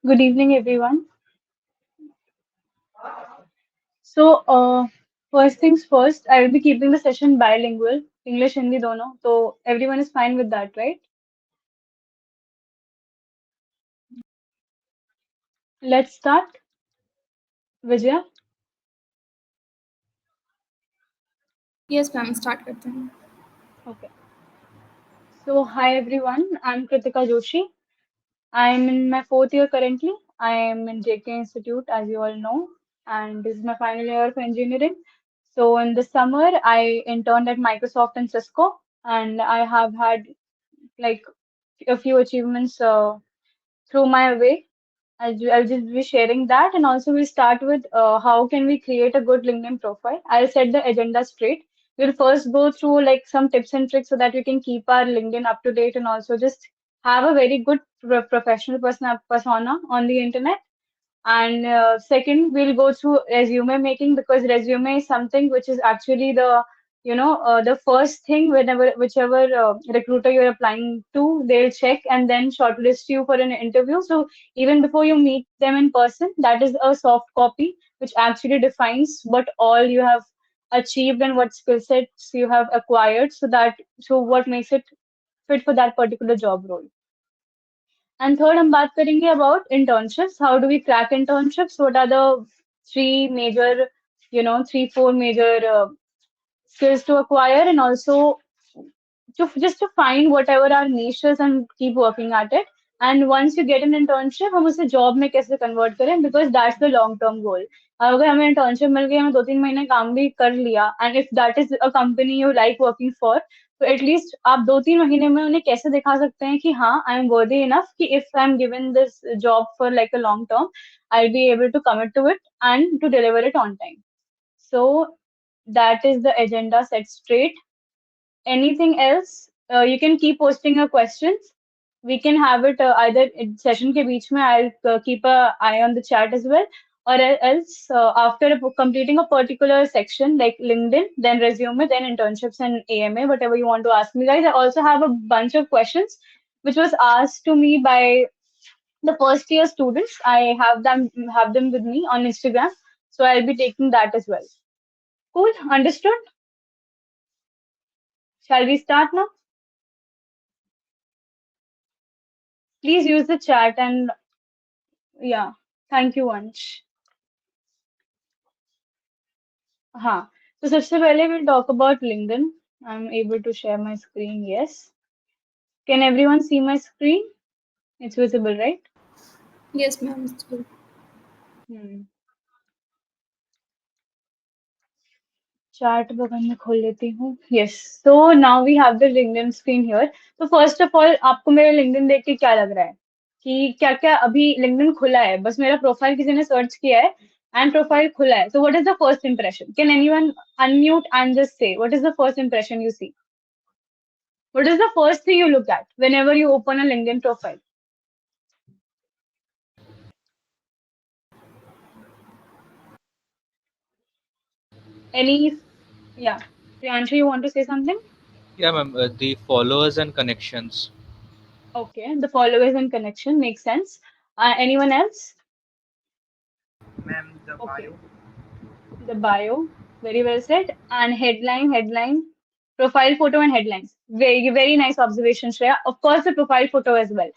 Good evening, everyone. So, first things first, I will be keeping the session bilingual, English, Hindi, dono. So, everyone is fine with that, right? Let's start. Vijaya. Yes ma'am start करते हैं. Okay. So, hi, everyone. I'm Kritika Joshi. I'm in my fourth year currently. I am in JK Institute, as you all know, and this is my final year of engineering. So, in the summer, I interned at Microsoft and Cisco, and I have had like a few achievements through my way. I'll just be sharing that, and also we'll start with how can we create a good LinkedIn profile. I'll set the agenda straight. We'll first go through like some tips and tricks so that we can keep our LinkedIn up to date and also just have a very good professional persona on the internet. And second, we'll go through resume making because resume is something which is actually the first thing whenever whichever recruiter you're applying to, they'll check and then shortlist you for an interview. So even before you meet them in person, that is a soft copy which actually defines what all you have achieved and what skill sets you have acquired. So what makes it fit for that particular job role. And third, हम बात करेंगे about internships. How do we crack internships? What are the three major, three, four major skills to acquire, and also to find whatever our niche is and keep working at it. And once you get an internship, हम उसे job में कैसे convert करें? Because that's the long term goal. अगर हमें internship मिल गई, हमें 2-3 महीने काम भी कर लिया, and if that is a company you like working for, तो at least आप 2-3 महीने में उन्हें कैसे दिखा सकते हैं कि हाँ, I am worthy enough कि if I am given this job for like a long term, I'll be able to commit to it and to deliver it on time. So that is the agenda set straight. Anything else, you can keep posting your questions. We can have it either in session ke beech mein. I'll keep a eye on the chat as well. Or else, after completing a particular section like LinkedIn, then resume, then internships and AMA, whatever you want to ask me, guys. I also have a bunch of questions which was asked to me by the first year students. I have them with me on Instagram, so I'll be taking that as well. Cool, understood? Shall we start now? Please use the chat and yeah, thank you, Vansh. हाँ, तो सबसे पहले we'll talk about LinkedIn. I'm able to share my screen. Yes. Can everyone see my screen? It's visible, right? Yes ma'am. Hmm. Chat बगल में खोल लेती हूँ. Yes. So now we have the LinkedIn screen here. So first of all, आपको मेरा LinkedIn देख के क्या लग रहा है? कि क्या क्या अभी LinkedIn खुला है? बस मेरा प्रोफाइल किसी ने सर्च किया है and प्रोफाइल खुला है. So what is the first impression? Can anyone unmute and just say what is the first impression you see? What is the first thing you look at whenever you open a LinkedIn profile? Any, yeah. Priyanshu, you want to say something? Yeah, ma'am. The followers and connections. Okay, the followers and connection makes sense. Anyone else? Ma'am, the Okay, bio. the bio, very well said. And headline, profile photo and headlines. Very, very nice observation, Shreya. Of course, the profile photo as well.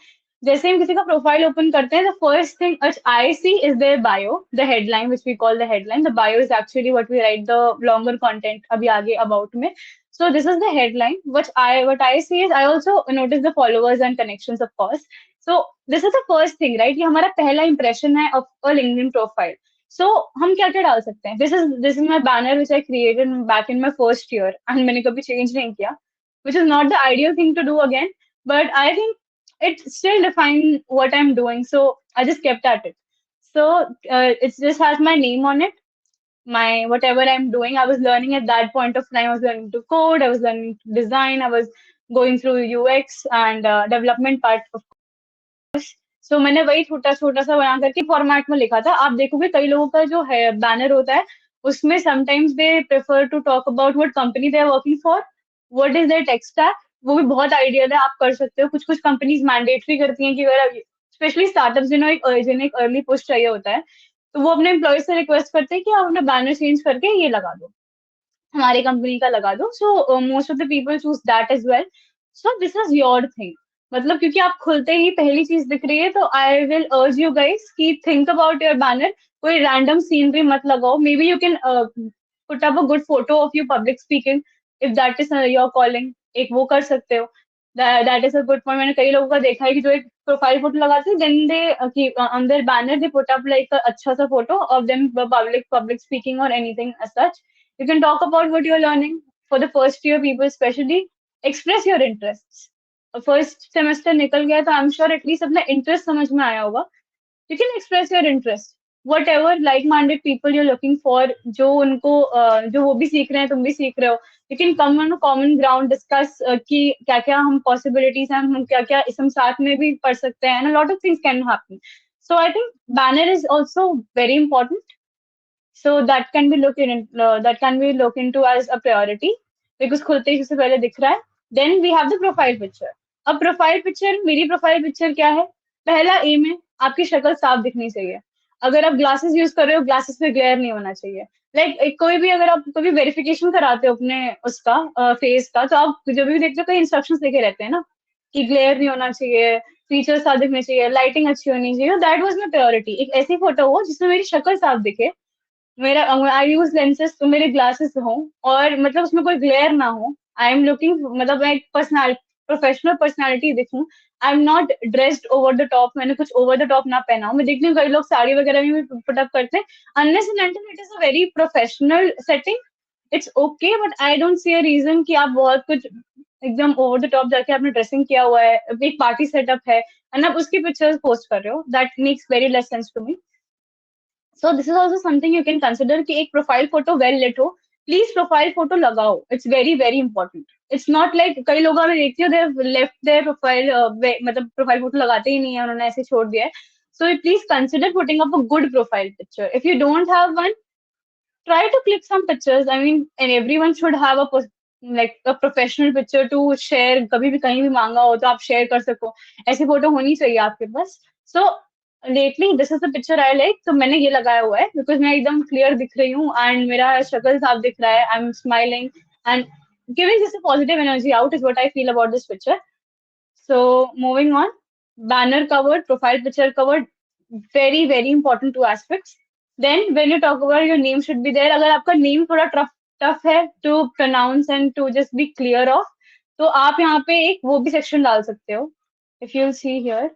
जैसे हम किसी का profile open करते हैं, the first thing which I see is their bio, the headline, which we call the headline. The bio is actually what we write the longer content अभी आगे about में. So this is the headline. What I see is I also notice the followers and connections, of course. So this is the first thing, right? ये हमारा पहला impression है of a LinkedIn profile. So हम क्या क्या डाल सकते हैं? This is my banner which I created back in my first year and मैंने कभी change नहीं किया, which is not the ideal thing to do again, but I think it still defines what I'm doing. So I just kept at it. So it just has my name on it, my whatever I'm doing. I was learning at that point of time. I was learning to code. I was learning to design. I was going through UX and development part of. So मैंने वही छोटा छोटा सा बना करके format में लिखा था. आप देखोगे कई लोगों का जो है बैनर होता है उसमें sometimes they prefer to talk about what company they are working for, what is their tech stack. वो भी बहुत आइडियल है, आप कर सकते हो. कुछ कुछ कंपनीज मैंडेटरी करती हैं कि अगर स्पेशली स्टार्टअप्स जिन्हें एक अर्ली पुश चाहिए होता है, तो वो अपने एम्प्लॉय से रिक्वेस्ट करते हैं कि आप अपना बैनर चेंज करके ये लगा दो, हमारी कंपनी का लगा दो. So most of the people choose that as well. So this is your thing. मतलब क्योंकि आप खुलते ही पहली चीज दिख रही है, तो I will urge you guys कि थिंक अबाउट योर बैनर. कोई रैंडम सीनरी मत लगाओ. May be you can put up a good photo of you public speaking, if that is your calling. एक वो कर सकते हो. That is a good point. मैंने कई लोगों का देखा है कि जो एक प्रोफाइल फोटो लगाते हैं, then they on their banner they put up like अच्छा सा photo of them public speaking और anything as such. You can talk about what you're learning. For the first year people especially, express your interests. First semester निकल गया तो I'm sure at least अपना interest समझ में आया होगा. You can express your interest. Whatever like-minded people you're looking for, जो उनको जो वो भी सीख रहे हैं, तुम भी सीख रहे हो. You can come on a common ground, discuss कि क्या-क्या हम possibilities हैं, हम क्या-क्या हम साथ में भी पढ़ सकते हैं, and a lot of things can happen. So I think banner is also very important. So that can be looked into as a priority, because खुलते ही सबसे पहले दिख रहा है. Then we have the profile picture. अब profile picture, मेरी profile picture क्या है? पहला एम है, आपकी शक्ल साफ दिखनी चाहिए. अगर आप ग्लासेस यूज कर रहे हो, ग्लासेस पे ग्लेयर नहीं होना चाहिए. कोई भी, अगर आप कभी वेरिफिकेशन कराते हो अपने उसका फेस का, तो आप जब भी देखते हो कई इंस्ट्रक्शंस लिखे रहते हैं ना, कि ग्लेयर नहीं होना चाहिए, फीचर्स साफ दिखने चाहिए, लाइटिंग अच्छी होनी चाहिए. That was my priority. एक ऐसी फोटो हो जिसमें मेरी शक्ल साफ दिखे, मेरा आई यूज लेंसेज, तो मेरे ग्लासेस हो, और मतलब उसमें कोई ग्लेयर ना हो. आई एम लुकिंग, मतलब मैं एक प्रोफेशनल पर्सनालिटी दिखूं. I am not dressed over the top. मैंने कुछ ओवर द टॉप ना पहना हो. मैं देखती हूँ कई लोग साड़ी वगैरह में भी पुटअप करते हैं. Unless and until it is a very professional setting, it's okay. But I don't see a reason कि आप बहुत कुछ एकदम ओवर द टॉप जाके आपने ड्रेसिंग किया हुआ है, एक पार्टी सेटअप है, एंड आप उसकी पिक्चर्स पोस्ट कर रहे हो. That makes very less sense to me. So this is also something you can consider कि एक profile photo well lit हो. Please profile photo लगाओ. It's very very important. It's not like कई लोग मैं देखती हूँ, they have left their profile मतलब profile photo लगाते ही नहीं है, उन्होंने ऐसे छोड़ दिया है. So please consider putting up a good profile picture. If you don't have one, try to click some pictures. I mean, and everyone should have like a professional picture to share. कभी भी कहीं भी मांगा हो तो आप share कर सको. ऐसी फोटो होनी चाहिए आपके पास. So lately this is the picture I like. तो मैंने ये लगाया हुआ है because मैं एकदम clear दिख रही हूँ and मेरा शक्ल साफ दिख रहा है. I'm smiling and giving this a positive energy out is what I feel about this picture. So moving on, banner covered, profile picture covered, very very important two aspects. Then when you talk about your name should be there. अगर आपका name थोड़ा tough है to pronounce and to just be clear of, तो आप यहाँ पे एक वो भी section डाल सकते हो. If you'll see here,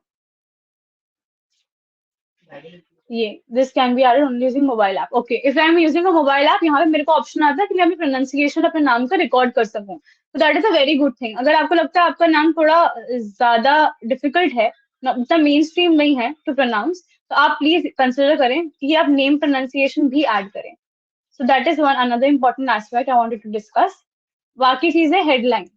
ये this can be added only using mobile app. Okay, if I am using a mobile app, यहाँ पे मेरे को option आता है कि मैं अपनी pronunciation अपने नाम का record कर सकूँ. So that is a very good thing. अगर आपको लगता है आपका नाम थोड़ा ज्यादा difficult है, उतना mainstream नहीं है to pronounce, तो आप please consider करें कि आप name pronunciation भी add करें. So that is one another important aspect I wanted to discuss. बाकी चीजें headline.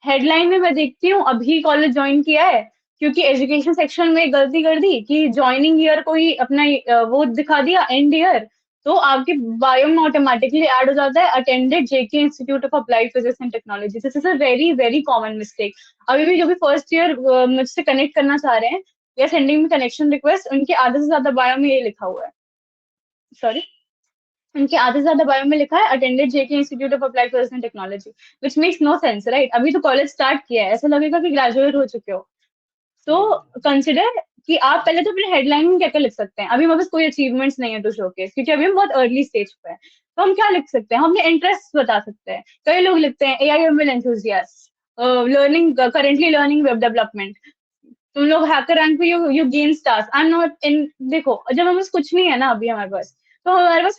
हेडलाइन में मैं देखती हूँ अभी कॉलेज ज्वाइन किया है, क्योंकि एजुकेशन सेक्शन में गलती कर दी कि ज्वाइनिंग ईयर को ही अपना वो दिखा दिया एंड ईयर, तो आपके बायो में ऑटोमेटिकली ऐड हो जाता है attended JK institute of applied physics and technology. This is a very very common mistake. अभी भी जो भी फर्स्ट ईयर मुझसे कनेक्ट करना चाह रहे हैं या सेंडिंग में कनेक्शन रिक्वेस्ट, उनके आधे से ज्यादा बायो में ये लिखा हुआ है. सॉरी, उनके आधे से ज्यादा बायो में लिखा है attended JK institute of applied physics and technology, which makes no sense, right? अभी तो कॉलेज स्टार्ट किया है, ऐसा लगेगा कि ग्रेजुएट हो चुके हो. तो कंसिडर कि आप पहले तो अपने हेडलाइन में क्या क्या लिख सकते हैं. अभी मेरे पास कोई अचीवमेंट्स नहीं है टू शोकेस, क्योंकि अभी हम बहुत अर्ली स्टेज पे है. तो हम क्या लिख सकते हैं? हम अपने इंटरेस्ट बता सकते हैं. कई लोग लिखते हैं AI/ML enthusiast, learning currently learning web development. तुम लोग हैकर रैंक पे you gain stars. I am not in. देखो, जब हमारे पास कुछ नहीं है ना अभी हमारे पास, तो हमारे पास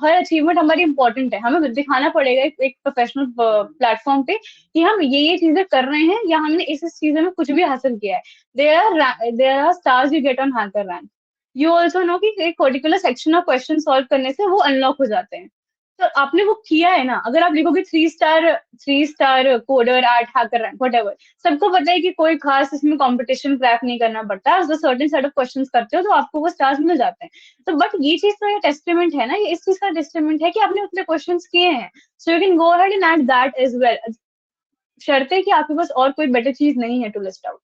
हर अचीवमेंट हमारी इंपॉर्टेंट है. हमें दिखाना पड़ेगा एक प्रोफेशनल प्लेटफॉर्म पे कि हम ये चीजें कर रहे हैं या हमने इस चीजों में कुछ भी हासिल किया है. There are stars you get on HackerRank. You also know कि एक particular section of question solve करने से वो अनलॉक हो जाते हैं. तो आपने वो किया है ना. अगर आप लिखोगे 3 star coder at HackerRank whatever, सबको पता है कि कोई खास इसमें कंपटीशन क्रैक नहीं करना पड़ता. जो सर्टेन सेट ऑफ क्वेश्चंस करते हो तो आपको वो स्टार्स मिल जाते हैं. तो बट ये चीज तो ये टेस्टामेंट है ना, ये इस चीज का टेस्टामेंट है कि आपने उतने क्वेश्चंस किए हैं. So you can go ahead and add that as well. शर्त है कि आपके पास और कोई बेटर चीज नहीं है टू लिस्ट आउट.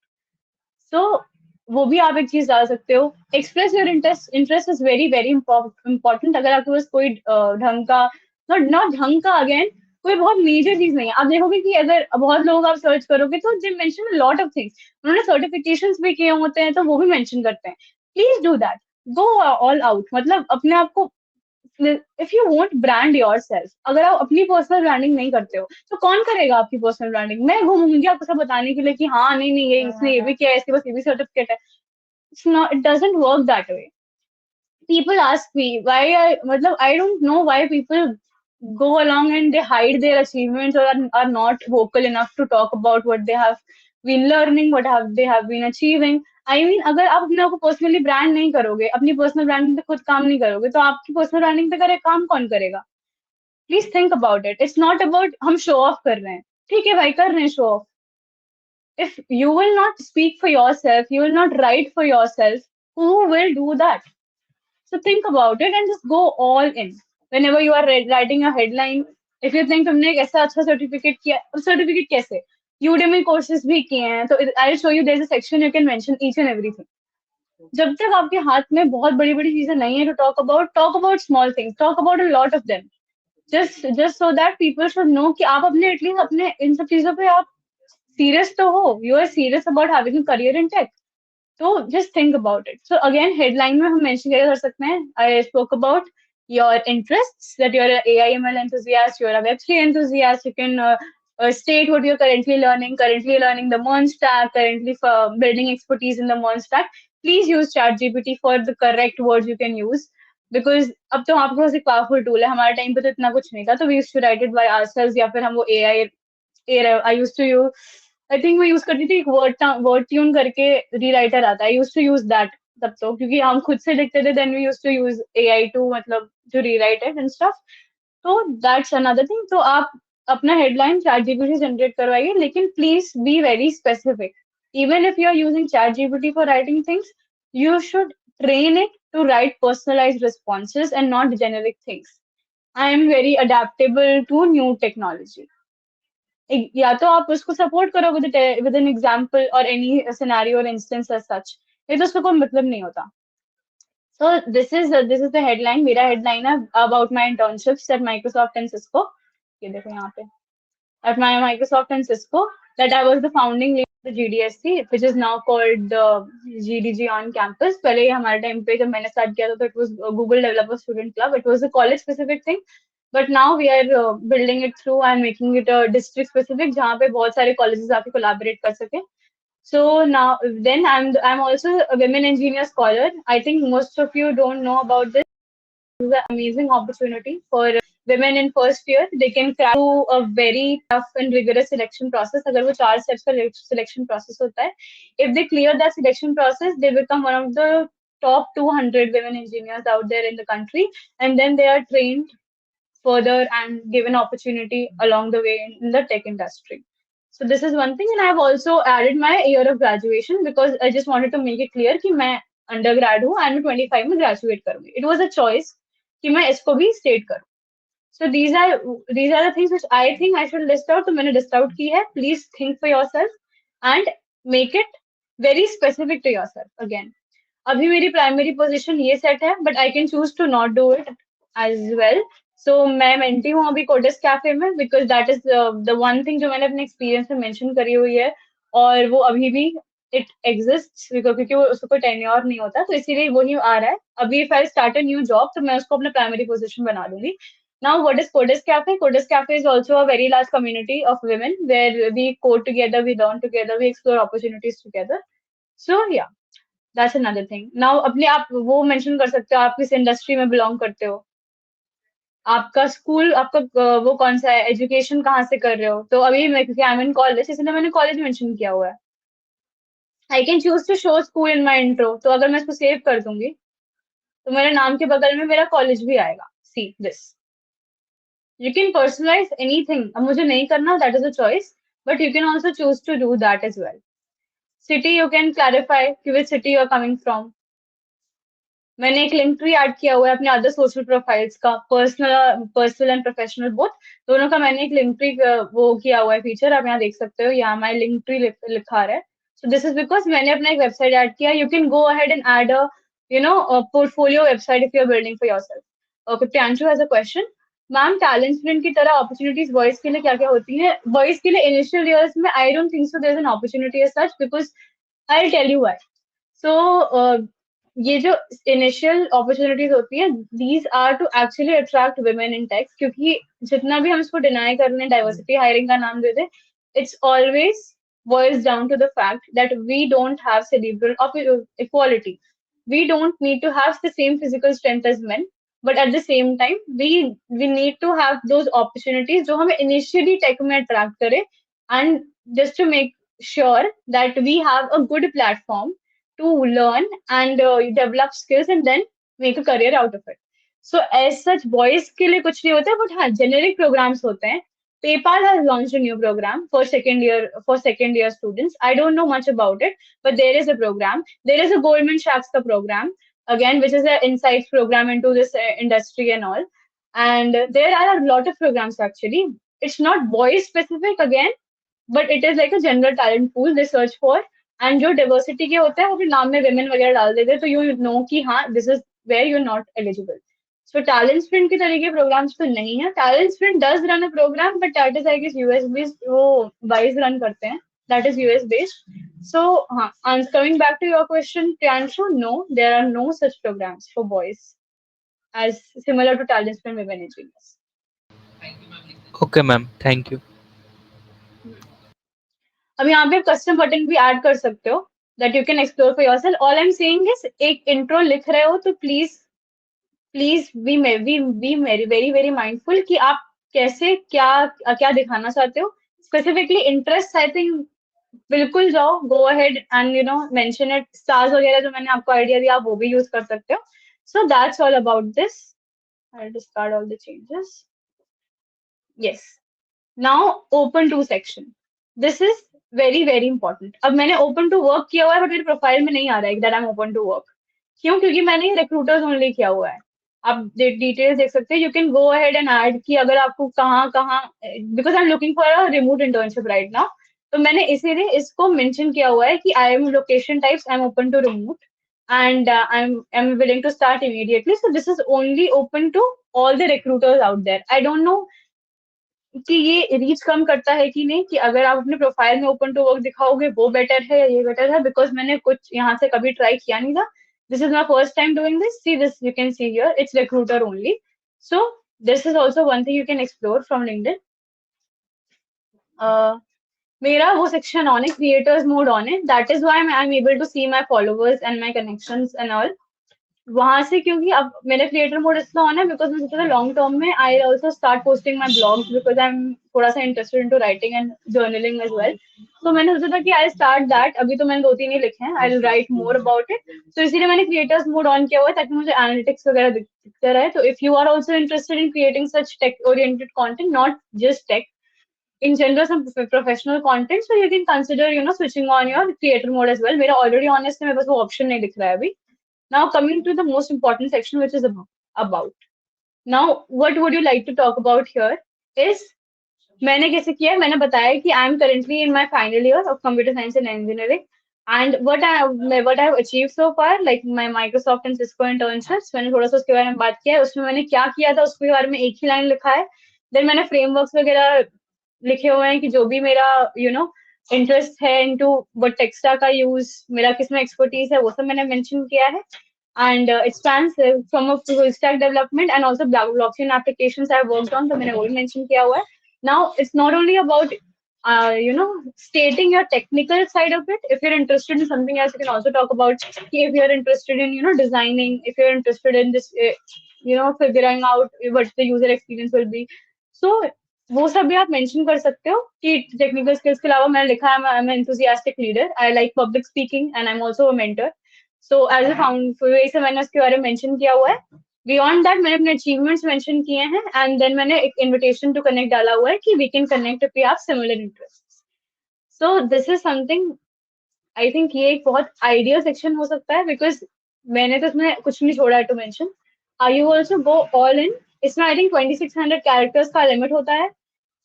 सो वो भी आप एक चीज डाल सकते हो। Express your interest is very very important. अगर आपके पास कोई ढंग का, नॉट नॉट ढंग का, अगेन कोई बहुत मेजर चीज नहीं है। आप देखोगे कि अगर बहुत लोग आप सर्च करोगे तो they mention lot of things, उन्होंने सर्टिफिकेशंस भी किए होते हैं तो वो भी मेंशन करते हैं। Please do that, go all out. मतलब अपने आप को, if you want brand your self, अगर आप अपनी पर्सनल ब्रांडिंग नहीं करते हो तो कौन करेगा आपकी पर्सनल ब्रांडिंग? मैं घूमूंगी आपको सब बताने के लिए कि हाँ नहीं नहीं, ये इसने ये भी किया है, इसके पास ये भी सर्टिफिकेट है। It's not, it doesn't work that way. People ask me why I don't know why people go along and they hide their achievements, or are not vocal enough to talk about what they have been learning, what have they have been achieving. I mean, अगर आप अपने आप को personally brand नहीं करोगे, अपनी personal branding पे खुद काम नहीं करोगे, तो आपकी पर्सनल ब्रांडिंग पे करे काम कौन करेगा? Please think about it. It's not about हम शो ऑफ कर रहे हैं, ठीक है भाई, कर रहे हैं show off. If you will not speak for yourself, you will not write for yourself, who will do that? So think about it and just go all in. Whenever you are writing a headline, if you think तुमने एक ऐसा अच्छा certificate किया, certificate कैसे? Udemy courses भी किए हैं, तो I'll show you there's a section you can mention each and everything. जब तक आपके हाथ में बहुत बड़ी बड़ी चीजें नहीं है to talk about small things, talk about a lot of them. Just so that people should know कि आप अपने एटलीस्ट अपने इन सब चीजों पे आप सीरियस तो हो, you are serious about having a career in tech. तो just think about it. So again, headline में हम mention क्या कर सकते हैं? I spoke about your interests, that you're an AI ML enthusiast, you're a Web3 enthusiast. You can state what you're currently learning the MERN stack, currently for building expertise in the MERN stack. Please use ChatGPT for the correct words you can use. Because अब तो आपके पास एक powerful tool है, हमारे time पे तो इतना कुछ नहीं था, तो we used to write it by ourselves, या फिर हम वो I used to use, I think मैं यूज करती थी एक वर्ड ट्यून करके रीराइटर आता है, I use to use that तब तो, क्योंकि हम खुद से लिखते थे, then we use to use AI to, मतलब जो रीराइट इट एंड स्टफ। तो दैट्स अनदर थिंग। तो आप अपना हेडलाइन चैट जीपीटी से जनरेट करवाइए, लेकिन please be very specific. Even if you are using ChatGPT for writing things, you should train it to write personalized responses and not generic things. I am very adaptable to new technology. या तो आप उसको support करो with an example और any scenario और instance as such, ये तो उसका कोई मतलब नहीं होता। So this is the headline. मेरा headline है about my internships at Microsoft and Cisco. ये देखो यहाँ पे, at my Microsoft and Cisco, that I was the founding lead of the GDSC, which is now called the GDG on campus. पहले ये हमारे time पे जब मैंने स्टार्ट किया था तो it was Google Developer Student Club. It was a college specific thing, but now we are building it through and making it a district specific, जहाँ पे बहुत सारे colleges आके collaborate कर सके. So now then I'm also a women engineer scholar. I think most of you don't know about this. This is an amazing opportunity for women in first year. They can crack through a very tough and rigorous selection process. अगर वो 4 steps का selection process होता है, if they clear that selection process, they become one of the top 200 women engineers out there in the country, and then they are trained further and given opportunity along the way in the tech industry. So this is one thing, and I have also added my year of graduation because I just wanted to make it clear कि मैं undergrad हूँ and मैं 25 में graduate करूँगी. It was a choice कि मैं इसको भी state करूँ. So these are the things which I think I should list out. तो मैंने list out की है. Please think for yourself and make it very specific to yourself again. अभी मेरी प्राइमरी पोजीशन ये सेट है, but I can choose to not do it as well. So मैं mentee हूँ अभी कोडिस कैफे में, because that is the one thing जो मैंने अपने एक्सपीरियंस में मेंशन करी हुई है, और वो अभी भी इट एग्जिस्ट, क्योंकि वो उसको कोई टेन्योर नहीं होता, तो इसीलिए वही आ रहा है अभी. If I start a new job तो मैं उसको अपना प्राइमरी पोजीशन बना लूंगी. Now, what is Codis Cafe? Codis Cafe is also a very large community of women where we code together, we learn together, we explore opportunities together. So yeah, that's another thing. Now अपने आप वो mention कर सकते हो आप किस industry में belong करते हो, आपका स्कूल, आपका वो कौन सा है, एजुकेशन कहाँ से कर रहे हो. तो अभी मैं, क्योंकि आई एम इन कॉलेज, इसलिए मैंने कॉलेज मेंशन किया हुआ है. I can choose to show school in my intro, तो अगर मैं इसको सेव कर दूंगी तो मेरे नाम के बगल में मेरा कॉलेज भी आएगा. See this, you can personalize anything. अब मुझे नहीं करना, that is a choice, but you can also choose to do that as well. City, you can clarify कि which city you are coming from. मैंने एक Linktree add किया हुआ है अपने अदर सोशल प्रोफाइल्स का, पर्सनल एंड प्रोफेशनल बोथ, दोनों का मैंने एक लिंक ट्री वो किया हुआ है फीचर, आप यहाँ देख सकते हो, यहाँ हमारे लिंक ट्री लिखा रहा है. So this is because मैंने अपना एक website add किया. You can go ahead and add a portfolio website if you're building for yourself. Okay, Priyanshu has a question. Ma'am talent sprint की तरह अपॉर्चुनिटीज बॉयज के लिए क्या क्या होती हैं? बॉयज के लिए इनिशियल ईयर्स में I don't think so there is an opportunity as such because I will tell you why. So ये जो इनिशियल अपॉर्चुनिटीज होती है these are to actually attract women in tech, क्योंकि जितना भी हम इसको डिनाई कर रहे हैं डाइवर्सिटी हायरिंग का नाम दे दे, it's always boils down to the fact that we don't have cerebral equality. We don't need to have the same physical strength as men, but at the same time, we need to have those opportunities जो हमें initially tech में attract करे, and just to make sure that we have a good platform to learn and develop skills and then make a career out of it. So as such, boys के लिए कुछ नहीं होता है, but हाँ generic programs होते हैं. PayPal has launched a new program for second year students. I don't know much about it, but there is a program. There is a Goldman Sachs ka program again, which is an insights program into this industry and all. And there are a lot of programs actually. It's not boys specific again, but it is like a general talent pool they search for. And जो diversity के होते हैं वो भी नाम में women वगैरह डाल देते हैं, तो you know कि हाँ this is where you're not eligible. So talent sprint की तरह के programs तो नहीं है. Talent sprint does run a program, but that is I guess US based. वो wise run करते हैं. That is US based. So हाँ, and coming back to your question, Priyanshu, no, there are no such programs for boys as similar to talent sprint women engineers. Okay, ma'am. Thank you. अब यहाँ पे custom button भी add कर सकते हो that you can explore for yourself. All I am saying is एक intro लिख रहे हो तो please be very very mindful कि आप कैसे क्या क्या दिखाना चाहते हो. स्पेसिफिकली इंटरेस्ट आई थिंक बिल्कुल जाओ, गो ahead and mention it. Stars वगैरह जो मैंने आपको आइडिया दिया आप वो भी यूज कर सकते हो. So that's all about this. I discard all the changes. Yes, now open to section. This is very very important. अब मैंने ओपन टू वर्क किया हुआ है बट मेरे प्रोफाइल में नहीं आ रहा है that I am open to work. क्यों? क्योंकि मैंने रिक्रूटर्स ओनली किया हुआ है. आप डिटेल्स देख सकते हैं. You can go ahead and add कि अगर आपको कहाँ कहाँ, because I am looking for a remote internship right now, तो मैंने इसीलिए इसको मेंशन किया हुआ है कि I am location types, I am open to remote and I'm willing to start immediately. So this is only open to all the recruiters out there. I don't know कि ये रीच कम करता है कि नहीं, कि अगर आप अपने प्रोफाइल में ओपन टू वर्क दिखाओगे वो बेटर है या ये बेटर है, बिकॉज मैंने कुछ यहाँ से कभी ट्राई किया नहीं था. This is my first time doing this. See this, you can see here it's recruiter only. So this is also one thing you can explore from LinkedIn. मेरा वो सेक्शन ऑन है, क्रिएटर्स मोड ऑन है. That is why I am able to see my followers and my connections and all. वहां से क्योंकि अब मेरा creator mode इसलिए ऑन है बिकॉज मैं सोचा था लॉन्ग टर्म में I also start posting my blogs because I am थोड़ा सा interested into writing and journaling as well. तो मैंने सोचा था कि आई स्टार्ट दैट. अभी तो मैंने 2-3 ही लिखे हैं. I will write more about it. तो इसीलिए मैंने क्रिएटर्स मोड ऑन किया हुआ है ताकि मुझे एनालिटिक्स वगैरह दिखते रहे. तो if you are also interested in creating such tech oriented content, not just tech, in general some professional content, so you can consider switching on your creator mode as well. मेरा already on है इसलिए मेरे पास वो option नहीं दिख रहा है अभी. Now coming to the most important section, which is about. Now what would you like to talk about here is मैंने कैसे किया है. मैंने बताया कि I am currently in my final year of computer science and engineering, and what I have achieved so far, like my Microsoft and Cisco internships, मैंने थोड़ा सा उसके बारे में बात किया है. उसमें मैंने क्या किया था उसके बारे में एक ही लाइन लिखा है. देन मैंने फ्रेमवर्क्स वगैरह लिखे हुए हैं कि जो भी मेरा इंटरेस्ट है इनटू व्हाट टेक स्टैक का यूज, मेरा किसमें एक्सपर्टीज है, वो सब मैंने मेंशन किया है. And it spans from a full stack development and also blockchain applications I have worked on. तो मैंने वो भी मेंशन किया हुआ है. Now it's not only about stating your technical side of it. If you're interested in something else, you can also talk about if you're interested in designing, if you're interested in this figuring out what the user experience will be. So वो सब भी आप mention कर सकते हो कि technical skills के अलावा मैंने लिखा है I am enthusiastic leader, I like public speaking and I am also a mentor. So as a founder से मैंने उसके बारे में मेंशन किया हुआ है. बियॉन्ड दैट मैंने अपने अचीवमेंट्स मेंशन किए हैं एंड देन मैंने एक इन्विटेशन टू कनेक्ट डाला हुआ है कि we can connect if we have similar interest. So this is something I think ये एक बहुत आइडियल सेक्शन हो सकता है बिकॉज मैंने तो इसमें कुछ नहीं छोड़ा है to mention. Are you also go all in. इसमें आई थिंक 2600 कैरेक्टर्स का लिमिट होता है.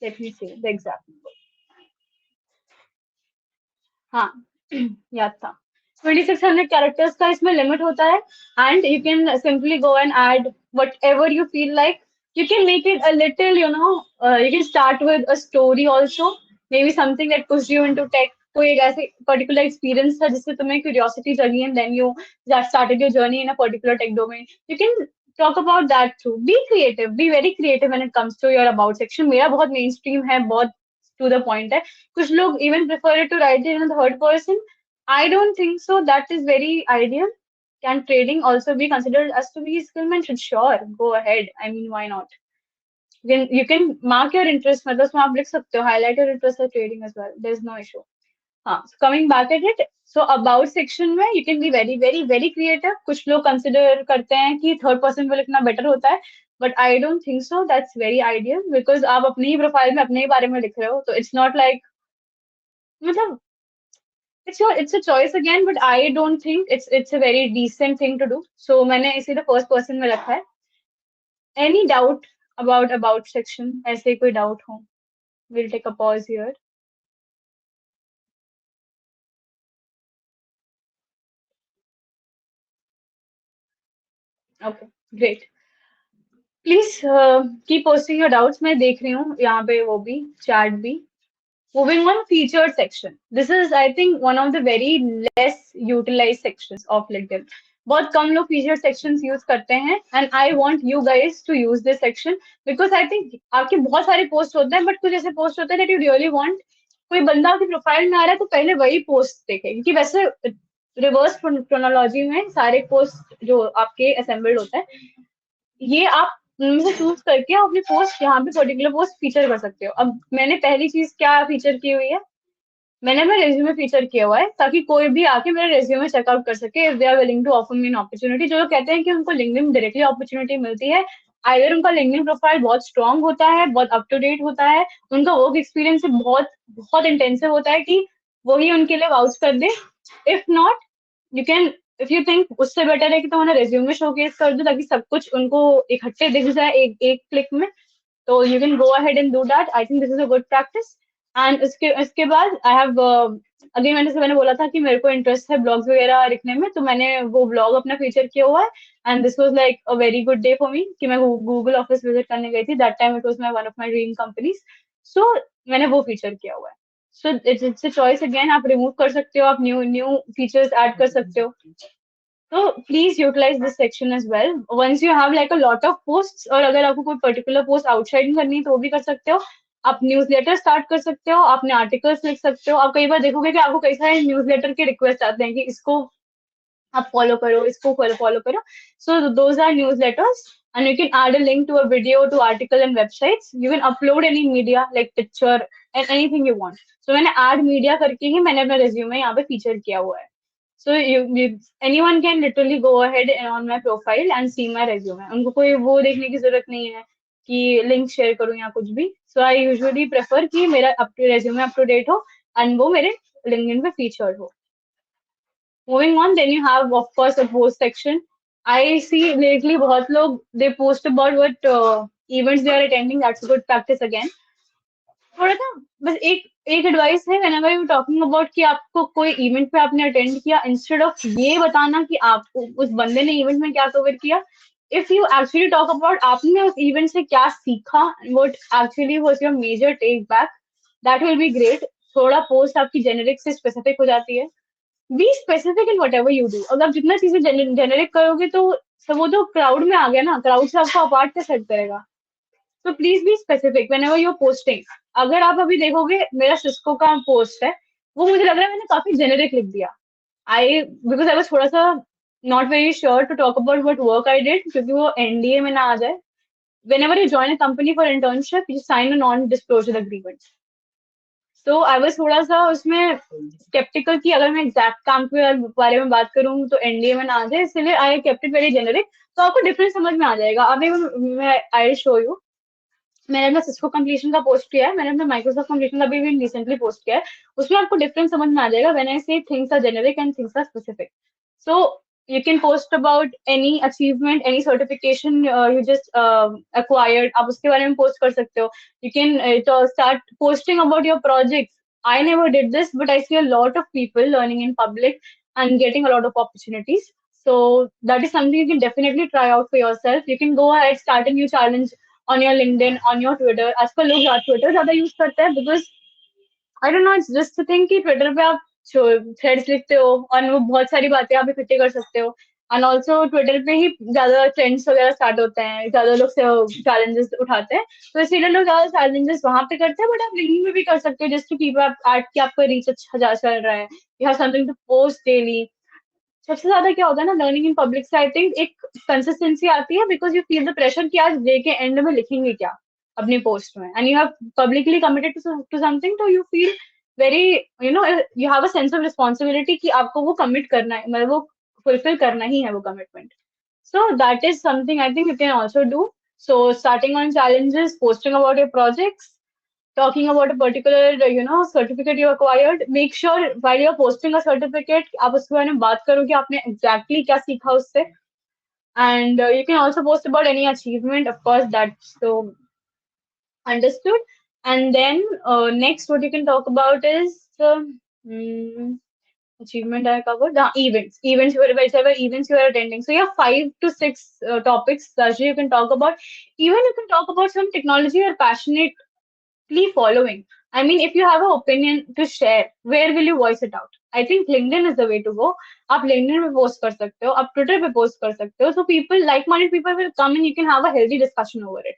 Let me see the exact number. हाँ, याद था। 2600 कैरेक्टर्स का इसमें लिमिट होता है and you can simply go and add what ever you feel like. You can make it a little, you can start with a story also, maybe something that pushed you into tech. कोई एक ऐसे particular experience था जिससे तुम्हें curiosity जगी and then you started your journey in a particular tech domain. You can talk about that too. Be creative, be very creative when it comes to your about section. मेरा बहुत main stream है, बहुत to the point है. कुछ लोग even prefer to write in third person. I don't think so. That is very ideal. Can trading also be considered as to be skill mentioned? Sure, go ahead. I mean, why not? You can mark your interest. मतलब उसमें आप लिख सकते हो, highlight your interest for trading as well. There's no issue. हाँ, so coming back at it, so about section में you can be very very very creative. कुछ लोग consider करते हैं कि third person पे लिखना better होता है, but I don't think so. That's very ideal because आप अपनी ही profile में अपने ही बारे में लिख रहे हो, तो it's not like, मतलब it's a choice again, but I don't think it's a very decent thing to do. So मैंने इसीलिए first person में रखा है. Any doubt about section? ऐसे कोई doubt हो? We'll take a pause here. Okay, great. Please keep posting your doubts. मैं देख रही हूँ यहाँ पे वो भी chat भी. Moving on, featured section. This is, I think, one of the very less utilized sections of LinkedIn. बहुत कम लोग featured sections use करते हैं, and I want you guys to use this section because I think आपके बहुत सारे posts होते हैं, but कुछ ऐसे posts होते हैं that you really want. कोई बंदा आपकी प्रोफाइल में आ रहा है तो पहले वही पोस्ट देखे, क्योंकि वैसे रिवर्स क्रोनोलॉजी में सारे पोस्ट जो आपके असेंबल्ड होते हैं, ये आप उनमें से चूज करके आप अपनी पोस्ट यहाँ पे पर्टिकुलर पोस्ट फीचर कर सकते हो. अब मैंने पहली चीज क्या फीचर की हुई है, मैंने अपना रेज्यूमे फीचर किया हुआ है ताकि कोई भी आके मेरा रेज्यूमे चेकआउट कर सके if they are willing to offer me an opportunity. जो लोग कहते हैं कि उनको लिंक्डइन में डायरेक्टली अपॉर्चुनिटी मिलती है, आइदर उनका लिंक्डइन प्रोफाइल बहुत स्ट्रांग होता है, बहुत अप टू डेट होता है, उनका वर्क एक्सपीरियंस बहुत बहुत इंटेंसिव होता है कि वही उनके लिए वाउच कर दे. If not, you can, if you think उससे बेटर है कि तुम्हारा रेज्यूमे शोकेस कर दो ताकि सब कुछ उनको इकट्ठे दिख जाए एक एक क्लिक में, तो you can go ahead and do that. I think this is a good practice. And इसके बाद आई हैव अगेन, मैंने बोला था कि मेरे को इंटरेस्ट है ब्लॉग्स वगैरह लिखने में, तो मैंने वो ब्लॉग अपना फीचर किया हुआ है. And this was like a very good day for me कि मैं गूगल ऑफिस विजिट करने गई थी. That time it was my one of my dream companies. So मैंने वो फीचर किया हुआ है. So it's a choice again. आप रिमूव कर सकते हो, आप न्यू न्यू फीचर्स ऐड कर सकते हो. तो please utilize this section as well once you have like a lot of posts. और अगर आपको कोई पर्टिकुलर पोस्ट आउटसाइड करनी है तो वो भी कर सकते हो. आप न्यूज़लेटर स्टार्ट कर सकते हो, आपने आर्टिकल्स लिख सकते हो. आप कई बार देखोगे कि आपको कई सारे न्यूज़लेटर के रिक्वेस्ट आते हैं कि इसको आप फॉलो करो, इसको फॉलो करो. So those are newsletters and you can add a link to a video, to article and websites. You can upload any media like picture and anything you want. So मैंने add media करके ही मैंने अपना resume यहाँ पे feature किया हुआ है. So anyone can literally go ahead and on my profile and see my resume. उनको कोई वो देखने की जरूरत नहीं है कि लिंक शेयर करूँ या कुछ भी. So I usually prefer कि मेरा resume up to date हो and वो मेरे LinkedIn पे featured हो. Moving on, then you have of course a post section. I see lately बहुत लोग they post about what events they are attending. That's a good practice again. थोड़ा सा बस एक एडवाइस है, whenever you talking about कि आपको कोई इवेंट पे आपने अटेंड किया, इंस्टेड ऑफ ये बताना कि आप उस बंदे ने इवेंट में क्या कवर किया, if you actually talk about आपने उस इवेंट से क्या सीखा, what actually was your major take back, that will be great. थोड़ा पोस्ट आपकी जेनेरिक से स्पेसिफिक हो जाती है. Be specific in whatever you do. अगर आप जितना चीजें जेनेरिक करोगे तो सब वो तो क्राउड में आ गया ना, क्राउड से आपको अपार्ट कैसे सेट करेगा. तो please be specific whenever you're posting. अगर आप अभी देखोगे मेरा सिस्को का पोस्ट है, वो मुझे लग रहा है मैंने काफी जेनेरिक लिख दिया. बिकॉज आई वाज थोड़ा सा not very sure to talk about what work I did, क्योंकि वो एनडीए में ना आ जाए. whenever you join a company for internship, you sign a non disclosure agreement. तो आई वाज थोड़ा सा उसमें स्केप्टिकल कि अगर मैं एग्जैक्ट काम के बारे में बात करूं तो एनडीए में ना आ जाए, इसलिए I kept it very generic. तो आपको डिफरेंस समझ में आ जाएगा. अभी मैं आई शो यू. मैंने अपना सिस्को कंप्लीशन का पोस्ट किया है, मैंने अपना माइक्रोसॉफ्ट कंप्लीशन का भी रिसेंटली पोस्ट किया है. उसमें आपको डिफरेंस समझ में आ जाएगा when I say things are generic and things are specific. So you can post about any achievement, any certification you just acquired. आप उसके बारे में पोस्ट कर सकते हो. You can start posting about your projects. I never did this, but I see a lot of people learning in public and getting a lot of opportunities. So that is something you can definitely try out for yourself. You can go ahead, start a new challenge on your LinkedIn, on your Twitter. आजकल लोग Twitter ज़्यादा use करते हैं because I don't know, it's just the thing कि Twitter पे आप threads लिखते हो और वो बहुत सारी बातें आप इकट्ठे कर सकते हो। एंड ऑल्सो ट्विटर पे ही ज्यादा ट्रेंड्स वगैरह स्टार्ट होते हैं, ज्यादा लोग से चैलेंजेस उठाते हैं, तो इसीलिए लोग ज्यादा चैलेंजेस वहां पे करते हैं। बट आप लिंक्डइन में भी कर सकते हो just to keep up at कि आपका रीच अच्छा चल रहा है, you have something to post daily. सबसे ज्यादा क्या होता है ना लर्निंग इन पब्लिक से, आई थिंक एक कंसिस्टेंसी आती है because you feel the pressure कि आज डे के एंड में लिखेंगे क्या अपनी पोस्ट में, and you have publicly committed to something, तो you feel very, you know, you have a sense of responsibility कि आपको वो कमिट करना है, मतलब वो फुलफिल करना ही है वो commitment. So that is something I think you can also do. So starting on challenges, posting about your projects, talking about a particular, certificate you acquired. Make sure while you're posting a certificate, आप उसके बारे में बात करो कि आपने exactly क्या सीखा उससे. And you can also post about any achievement, of course, that's so understood. And then next, what you can talk about is mm, achievement I covered. The events, whichever events you are attending. So you have 5 to 6 topics that you can talk about. Even you can talk about some technology you're passionate following. I mean, if you have an opinion to share, where will you voice it out? I think LinkedIn is the way to go. आप LinkedIn पे post कर सकते हो, आप Twitter पे post कर सकते हो. So people, like-minded people will come and you can have a healthy discussion over it.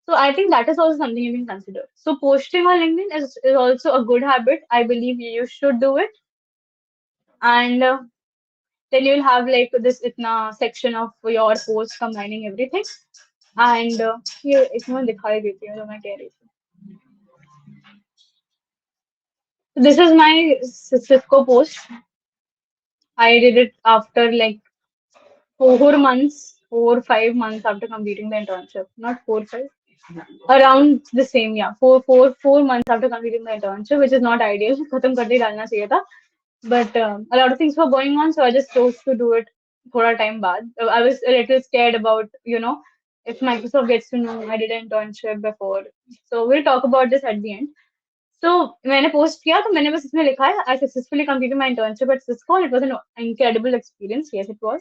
So I think that is also something you can consider. So posting on LinkedIn is also a good habit. I believe you should do it. And then you'll have like this itna section of your post combining everything. And ये इसमें दिखाई देती है जो मैं कह रही थी. This is my Cisco post. I did it after like 4 5 months after completing the internship. Not 4 5, around the same, yeah. 4 months after completing the internship, which is not ideal. खत्म कर ही डालना चाहिए था. But a lot of things were going on, so I just chose to do it थोड़ा time बाद. I was a little scared about, if Microsoft gets to know I did an internship before. So we'll talk about this at the end. So मैंने post किया तो मैंने बस इसमें लिखा है I successfully completed my internship at Cisco and it was an incredible experience. Yes, it was.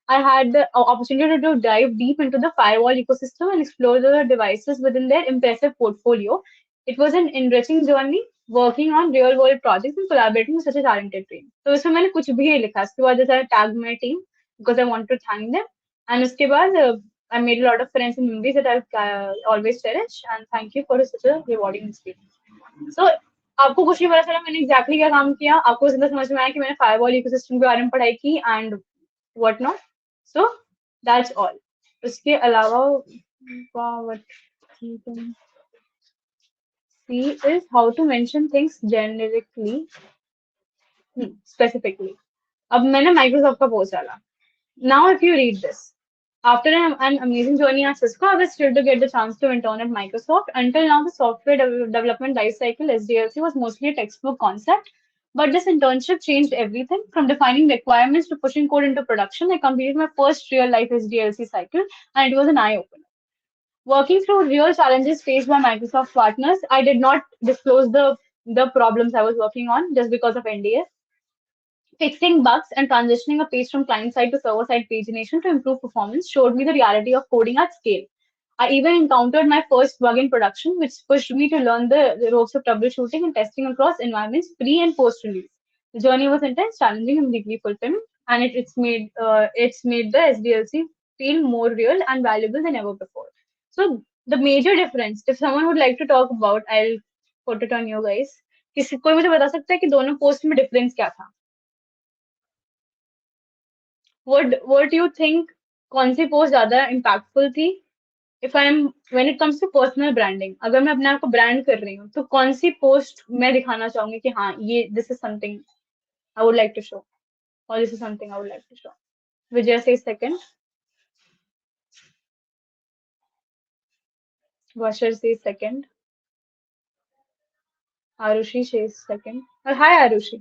I had the opportunity to dive deep into the firewall ecosystem and explore the devices within their impressive portfolio. It was an enriching journey working on real world projects and collaborating with such a talented team. तो इसमें मैंने कुछ भी नहीं लिखा. उसके बाद जैसे tag my team because I want to thank them. And उसके बाद I made a lot of friends and memories that I'll always cherish. And thank you for such a rewarding experience. So आपको कुछ नहीं पता चला मैंने exactly क्या काम किया, आपको जितना समझ में आया कि मैंने फायरवॉल इकोसिस्टम के बारे में पढ़ाई की and what not. So that's all. उसके अलावा what you can see is how to mention things generically, specifically. अब मैंने माइक्रोसॉफ्ट का पोस्ट डाला. Now, if you read this, after an amazing journey at Cisco, I was thrilled to get the chance to intern at Microsoft. Until now, the software development lifecycle (SDLC) was mostly a textbook concept, but this internship changed everything from defining requirements to pushing code into production. I completed my first real-life SDLC cycle, and it was an eye-opener. Working through real challenges faced by Microsoft partners, I did not disclose the problems I was working on just because of NDA. Fixing bugs and transitioning a page from client-side to server-side pagination to improve performance showed me the reality of coding at scale. I even encountered my first bug in production, which pushed me to learn the ropes of troubleshooting and testing across environments pre and post-release. The journey was intense, challenging, and deeply fulfilling, and it's made the SDLC feel more real and valuable than ever before. So the major difference, if someone would like to talk about, I'll put it on you guys. किसी कोई मुझे बता सकता है कि दोनों post में difference क्या था? What do you think? कौन सी पोस्ट ज्यादा इम्पैक्टफुल थी? If I am when it comes to personal branding, अगर मैं अपने आप को ब्रांड कर रही हूँ तो कौन सी पोस्ट मैं दिखाना चाहूंगी कि हाँ ये this is something I would like to show, और this is something I would like to show. Vijay से second, Vasher says second, Arushi says second. Hi Arushi.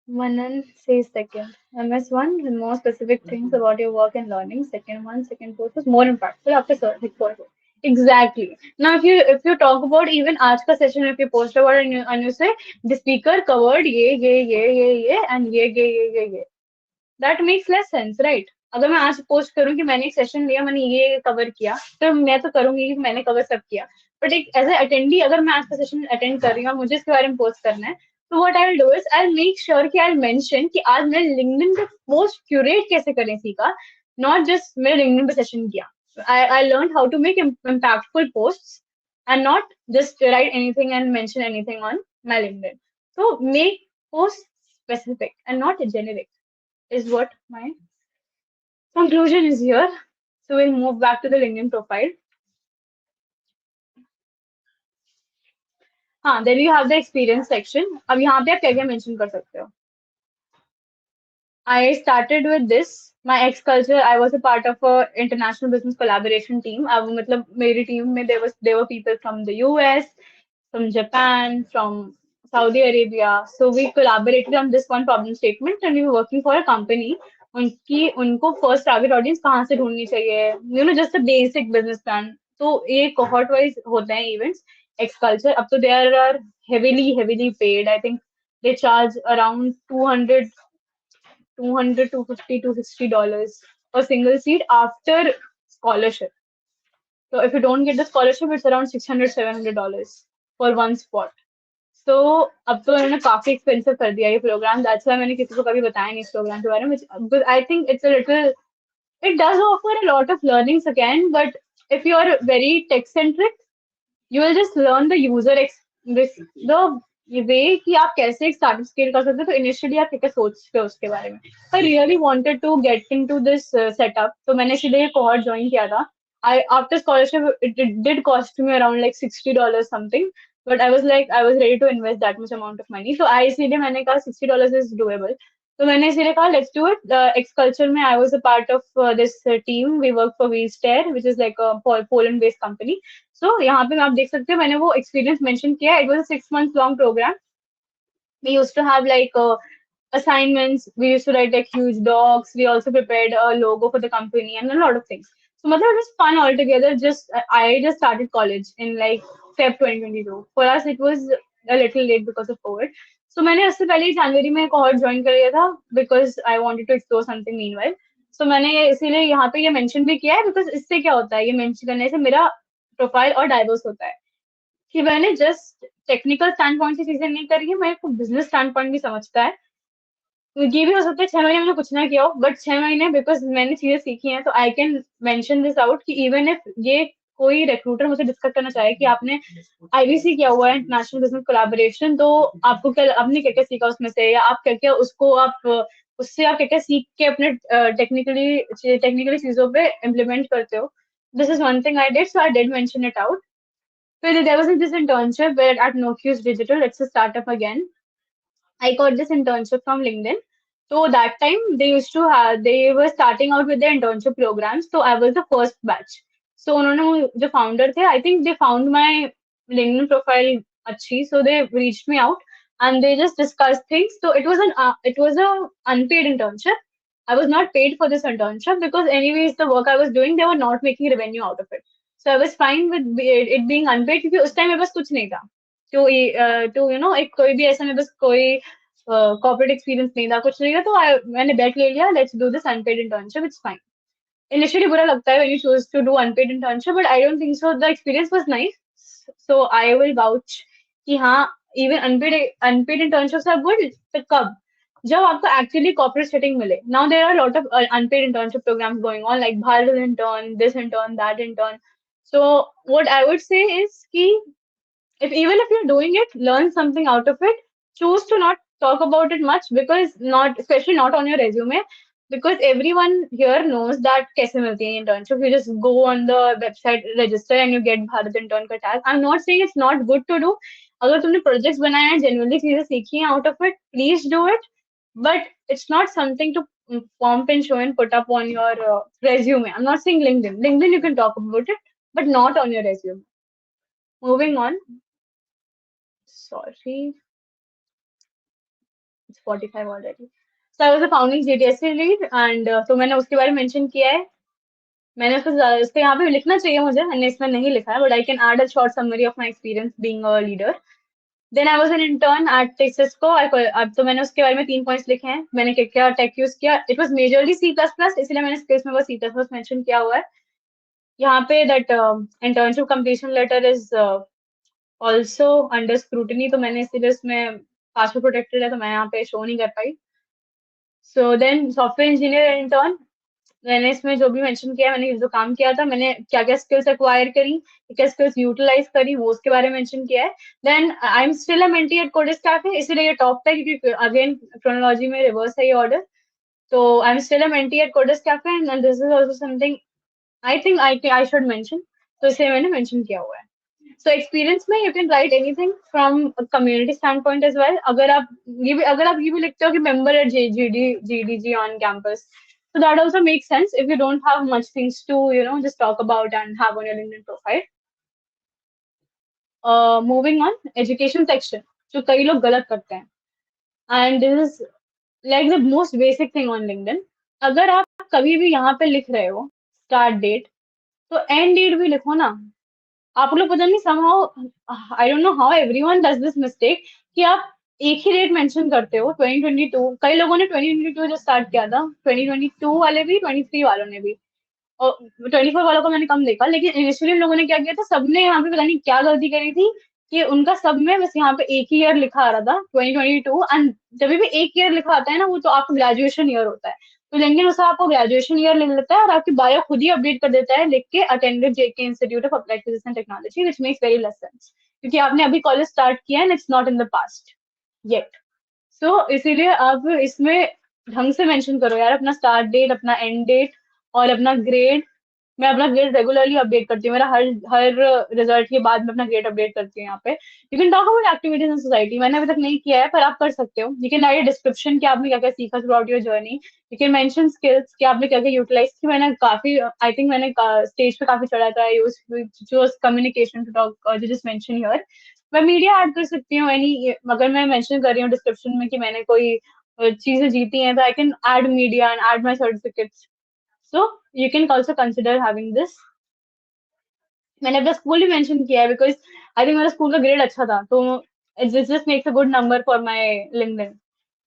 Manan says second. MS1, the more specific things about your work and learning. Second one, second post was more impactful after searching for it. Exactly. Now, if you talk about even आज का session, if you post about and you say the speaker covered ये and ये that makes less sense, right? अगर मैं आज post करूँ कि मैंने एक सेशन लिया, मैंने ये कवर किया, तो मैं तो करूंगी कि मैंने कवर सब किया। बट एक एज ए अटेंडी अगर मैं आज का सेशन अटेंड कर रही हूँ और मुझे इसके बारे में पोस्ट करना है, तो what I will do is I make sure कि आई मेंशन कि आज मैंने लिंक्डइन पे पोस्ट क्यूरेट कैसे करें सीखा, नॉट जस्ट मैं लिंक्डइन पे सेशन किया। I learned how to make impactful posts and not just write anything and mention anything on my LinkedIn. So make posts specific and not generic is what my conclusion is here. So we'll move back to the LinkedIn profile. हाँ, then you have the experience section. अब यहाँ पे आप क्या क्या mention कर सकते हो? I started with this. My ex culture. I was a part of a international business collaboration team. अब मतलब मेरी team में there were people from the US, from Japan, from Saudi Arabia. So we collaborated on this one problem statement and we were working for a company. उनको first target audience कहाँ से ढूंढनी चाहिए? You know, just a basic business plan. तो ये cohort wise होते हैं events. Ex culture. अब तो there are heavily paid. I think they charge around 200, 250, $260 a single seat after scholarship. So if you don't get the scholarship, it's around 600, $700 for one spot. So अब तो इन्होंने काफी expensive कर दिया ये programme, that's why मैंने किसी को कभी बताया नहीं इस प्रोग्राम के बारे में, because I think it's a little, it does offer a lot of learnings again, but if you are very tech centric, you will just learn the the way कि आप कैसे एक स्टार्टअप स्केल कर सकते हो, तो इनिशियली आप क्या क्या सोचते हो उसके बारे में। I really wanted to get into this setup, तो मैंने इसीलिए ये कोहॉर्ट ज्वाइन किया था। I after scholarship it did cost me around like $60 something, but I was ready to invest that much amount of money, so I इसीलिए मैंने कहा $60 is doable, तो मैंने इसीलिए कहा let's do it. Ex culture में I was a part of this team. We work for Wheelstair, which is like a Poland based company. So यहाँ पे आप देख सकते हो मैंने वो experience mention किया. It was a 6 months long program. We used to have like assignments. We used to write like huge docs. We also prepared a logo for the company and a lot of things. So मतलब it was fun altogether. Just I just started college in like Feb 2022. For us it was a little late because of COVID. So मैंने उससे पहले ही जनवरी में cohort join कर लिया था because I wanted to explore something meanwhile. So मैंने इसीलिए यहाँ पे ये mention भी किया है because इससे क्या होता है, ये mention करने से मेरा प्रोफाइल और डाइवर्स होता है कि मैंने जस्ट टेक्निकल स्टैंड पॉइंट से चीजें नहीं करी है, मेरे को बिजनेस स्टैंड पॉइंट भी समझता है। तो ये भी हो सकता है 6 महीने मैंने कुछ ना किया हो, बट 6 महीने बिकॉज मैंने चीजें सीखी हैं, तो I can mention this out कि इवन इफ ये कोई रिक्रूटर मुझे डिस्कस करना चाहे कि आपने आईबीसी किया हुआ है, नेशनल बिजनेस कोलैबोरेशन, तो आपको क्या, आपने क्या क्या सीखा उसमें से, या आप क्या क्या उसको आप उससे आप क्या क्या सीख के अपने टेक्निकली चीजों पे इम्प्लीमेंट करते हो। This is one thing I did, so I did mention it out. So there was this internship where at Nokius Digital, it's a startup again. I got this internship from LinkedIn. So that time they used to have, they were starting out with their internship programs. So I was the first batch. So उन्होंने जो founder थे, I think they found my LinkedIn profile अच्छी, so they reached me out and they just discussed things. So it was a unpaid internship. I was not paid for this internship because anyways the work I was doing, they were not making revenue out of it. So I was fine with it being unpaid क्योंकि उस time मेरे पास कुछ नहीं था। तो you know एक कोई भी ऐसा मेरे पास कोई कॉर्पोरेट एक्सपीरियंस नहीं था, कुछ नहीं था, तो मैंने बेट ले लिया, let's do this unpaid internship, it's fine. Initially बुरा लगता है when you choose to do unpaid internship, but I don't think so. The experience was nice, so I will vouch कि हाँ, even unpaid internships are good. तो कब, जब आपको actually corporate setting मिले। Now there are lot of unpaid internship programs going on like Bharat intern, this intern, that intern. So what I would say is कि if even if you're doing it, learn something out of it. Choose to not talk about it much, because not, especially not on your resume, because everyone here knows that kaise milti hai internship. You just go on the website, register, and you get Bharat Intern ka tag. I'm not saying it's not good to do. अगर तुमने projects बनाए हैं, genuinely चीजें सीखी हैं out of it, please do it. But it's not something to pomp and show and put up on your resume. I'm not saying LinkedIn. LinkedIn you can talk about it, but not on your resume. Moving on. Sorry, it's 45 already. So I was a founding GTSC lead, and तो मैंने उसके बारे में mention किया है. मैंने उसको यहाँ पे लिखना चाहिए मुझे, मैंने इसमें नहीं लिखा है, but I can add a short summary of my experience being a leader. Then I was an intern at टेक्सासको. अब तो मैंने उसके बारे में 3 पॉइंट्स लिखे हैं. मैंने क्या क्या टेक यूज किया. इट वाज मेजरली C++, इसलिए मैंने स्किल्स में वो C++ मेंशन किया हुआ है यहाँ पे. That internship completion letter is also under scrutiny, तो मैंने इसीलिए उसमें पासवर्ड प्रोटेक्टेड है, तो मैं यहाँ पे शो नहीं कर पाई. So then software engineer intern, मैंने इसमें जो भी मेंशन किया है, मैंने जो काम किया था, मैंने क्या क्या स्किल्स एक्वायर करी, क्या स्किल्स यूटिलाइज करी, वो उसके बारे में मेंशन किया है. Then I am still a mentee at Codess cafe, इसीलिए ये टॉप पे, क्योंकि अगेन क्रोनोलॉजी में रिवर्स है ये ऑर्डर. तो I am still a mentee at Codess cafe and this is also something I think I should mention, तो इसे मैंने मेंशन किया हुआ है. सो एक्सपीरियंस में you can write anything from community standpoint as well. अगर आप ये भी लिखते हो कि member at GDG on campus, so that also makes sense if you don't have much things to just talk about and have on your LinkedIn profile. Moving on, education section, जो कई लोग गलत करते हैं, and this is like the most basic thing on LinkedIn. अगर आप कभी भी यहाँ पे लिख रहे हो स्टार्ट डेट, तो एंड डेट भी लिखो ना. आप लोग पता नहीं somehow I don't know how everyone does this mistake कि आप एक ही डेट मेंशन करते हो. 2022, कई लोगों ने 2022 जो स्टार्ट किया था, 2022 वाले भी, 23 वालों ने भी, और 24 वालों को मैंने कम देखा. लेकिन इनिशियली लोगों ने क्या किया था, सबने यहाँ पे पता नहीं क्या गलती करी थी कि उनका सब में बस यहाँ पे एक ही ईयर लिखा आ रहा था, 2022. एंड जब भी एक ईयर लिखा आता है ना, वो तो आपका ग्रेजुएशन ईयर होता है. तो लिंक्डइन उससे आपको ग्रेजुएशन ईयर लिख लेता है और आपकी बायो खुद ही अपडेट कर देता है लिख के, attended JK institute of applied physics and technology, which makes very less sense, क्योंकि आपने अभी कॉलेज स्टार्ट किया है, it's not in the past yet. So इसीलिए आप इसमें ढंग से मेंशन करो यार, अपना स्टार्ट डेट, अपना एंड डेट और अपना ग्रेड. मैं अपना ग्रेड रेगुलरली अपडेट करती हूँ. मेरा हर हर रिजल्ट के बाद मैं अपना ग्रेड अपडेट करती हूँ यहाँ पे. You can talk about activities in society. मैंने अभी तक नहीं किया है, पर आप कर सकते हो. यू कैन राइट डिस्क्रिप्शन कि आपने क्या क्या सीखा through out your journey. You can mention skills कि आपने क्या क्या यूटिलाइज की. मैंने काफी, आई थिंक मैंने स्टेज पे काफी चढ़ा था, use communication to talk, just mention here. मैं मीडिया ऐड कर सकती हूँ एनी, अगर मैं मेंशन कर रही हूँ डिस्क्रिप्शन में कि मैंने कोई चीजें जीती हैं, तो आई can add media and add my certificates. So you can also consider having this. मैंने अपना स्कूल भी मेंशन किया है बिकॉज आई थिंक मेरा स्कूल का ग्रेड अच्छा था, तो it just makes a good number for my LinkedIn.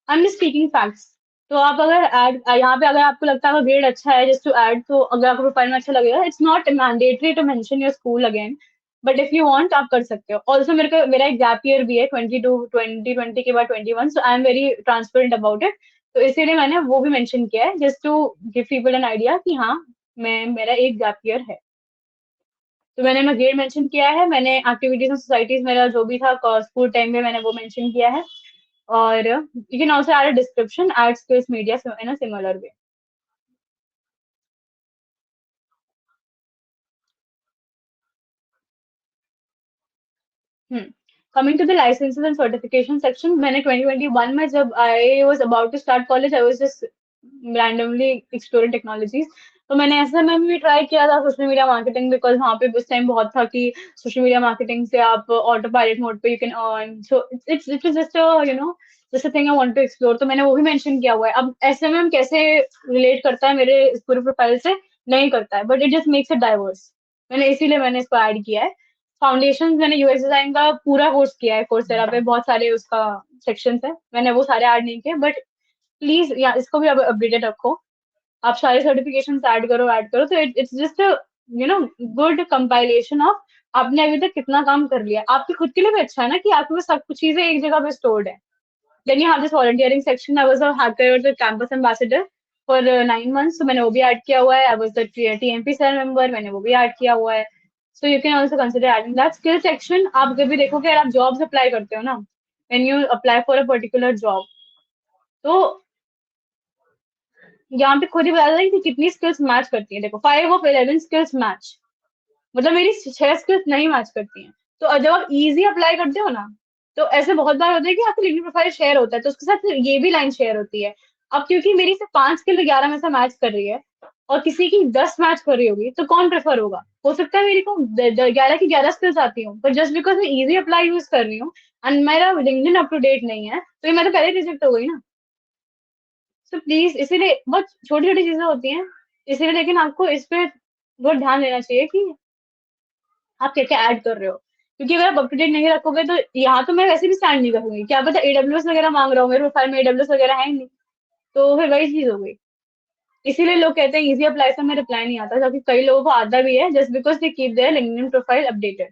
I am just speaking facts. तो आप अगर ऐड यहाँ पे, अगर आपको लगता है ग्रेड अच्छा है जस्ट टू ऐड, तो अगर आपको प्रोफाइल में अच्छा लगेगा, it's not mandatory to mention your school again, but if you want आप कर सकते हो. ऑल्सो मेरा एक गैप ईयर भी है 2020 के बाद 21, so I am very transparent about it. तो इसीलिए मैंने वो भी मेंशन किया है, just to give people an idea कि हाँ, मेरा एक गैप ईयर है. तो मैंने मैं ग्रेड मेंशन किया है. मैंने एक्टिविटीज एंड सोसाइटीज मेरा जो भी था स्कूल टाइम में, मैंने वो मेंशन किया है. और you can also add a description, add skills media in a similar way. Coming to the licenses and certification section, मैंने 2021 में जब I was about to start college, I was just randomly exploring technologies. तो मैंने SMM भी try किया था, social media marketing, because वहाँ पे उस टाइम बहुत था कि सोशल मीडिया मार्केटिंग से आप ऑटो पायलट मोड पे you can earn. So it's just just a thing I want to explore. तो मैंने वो भी मेंशन किया हुआ है. अब SMM कैसे रिलेट करता है मेरे इस पूरे प्रोफाइल से, नहीं करता है, but it just makes it diverse. इसीलिए मैंने इसको ऐड किया है. फाउंडेशन, मैंने यूएक्स डिजाइन का पूरा कोर्स किया है कोर्सेरा पे, बहुत सारे उसका सेक्शंस है, मैंने वो सारे ऐड नहीं किए, बट प्लीज या इसको भी अपडेटेड रखो. आप सारे सर्टिफिकेशन ऐड करो तो it's just good compilation of आपने अभी तक कितना काम कर लिया. आपके खुद के लिए भी अच्छा है ना कि आपके पास सब कुछ चीजें एक जगह पे स्टोर्ड है. Then you have this volunteering section. I was a hacker campus ambassador for 9 months, तो मैंने वो भी ऐड किया हुआ है. I was the TMP cell member, मैंने वो भी ऐड किया हुआ है. So you can also consider adding that. Skill section, आप जब भी देखो कि अगर आप जॉब्स अप्लाई करते हो ना, when you apply for a particular job, तो यहाँ पे खुद ही बता देता है कि कितनी स्किल्स मैच करती है. देखो 5 of 11 स्किल्स मैच, मतलब मेरी 6 स्किल्स नहीं मैच करती हैं. तो जब आप इजी अप्लाई करते हो ना, तो ऐसे बहुत बार होता है कि आपका लिंक्डइन प्रोफाइल शेयर होता है, तो उसके साथ ये भी लाइन शेयर होती है. अब क्योंकि मेरी सिर्फ 5 स्किल 11 में से मैच कर रही है और किसी की 10 मैच कर रही होगी, तो कौन प्रेफर होगा. हो सकता है मेरी को 11 की 11 स्किल्स आती हूँ, पर जस्ट बिकॉज मैं इजी अप्लाई यूज कर रही हूँ एंड मेरा लिंक्डइन अप टू डेट नहीं है, तो ये मैं तो पहले रिजेक्ट हो गई ना. सो प्लीज, इसीलिए बहुत छोटी छोटी चीजें होती हैं, इसीलिए लेकिन आपको इस पे बहुत ध्यान देना चाहिए कि आप क्या-क्या ऐड कर रहे हो। क्योंकि अगर आप अप टू डेट नहीं रखोगे तो यहाँ तो मैं वैसे भी स्टैंड नहीं करूँगी। क्या पता एडब्ल्यूएस वगैरह माँग रहा हूँ, मेरे प्रोफाइल में एडब्ल्यूएस वगैरह है ही नहीं। तो फिर वही चीज़ हो गई। इसीलिए लोग कहते हैं ईज़ी अप्लाई से हमें रिप्लाई नहीं आता, जबकि कई लोगों को आता भी है just because they keep their LinkedIn profile updated.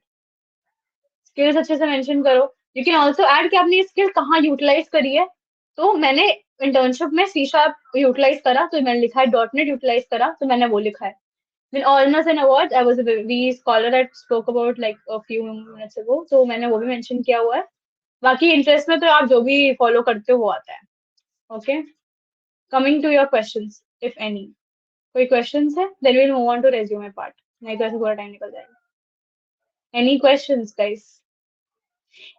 Skills अच्छे से मेंशन करो। यू कैन आल्सो ऐड कि आपने ये स्किल कहाँ यूटिलाइज़ करी है। तो मैंने इंटर्नशिप में सी शार्प यूटिलाइज़ करा, तो मैंने लिखा है, डॉट नेट यूटिलाइज़ करा, तो मैंने वो लिखा है। Then honors and awards, I was a we scholar that spoke about like a few minutes ago, तो मैंने वो भी मेंशन किया हुआ है। बाकी इंटरेस्ट में तो आप जो भी फॉलो करते हो वो आता है। Okay, coming to your questions if any. कोई क्वेश्चंस है? Then will move on to resume part, नहीं तो ऐसे पूरा टाइम निकल जाएगा। Any questions guys?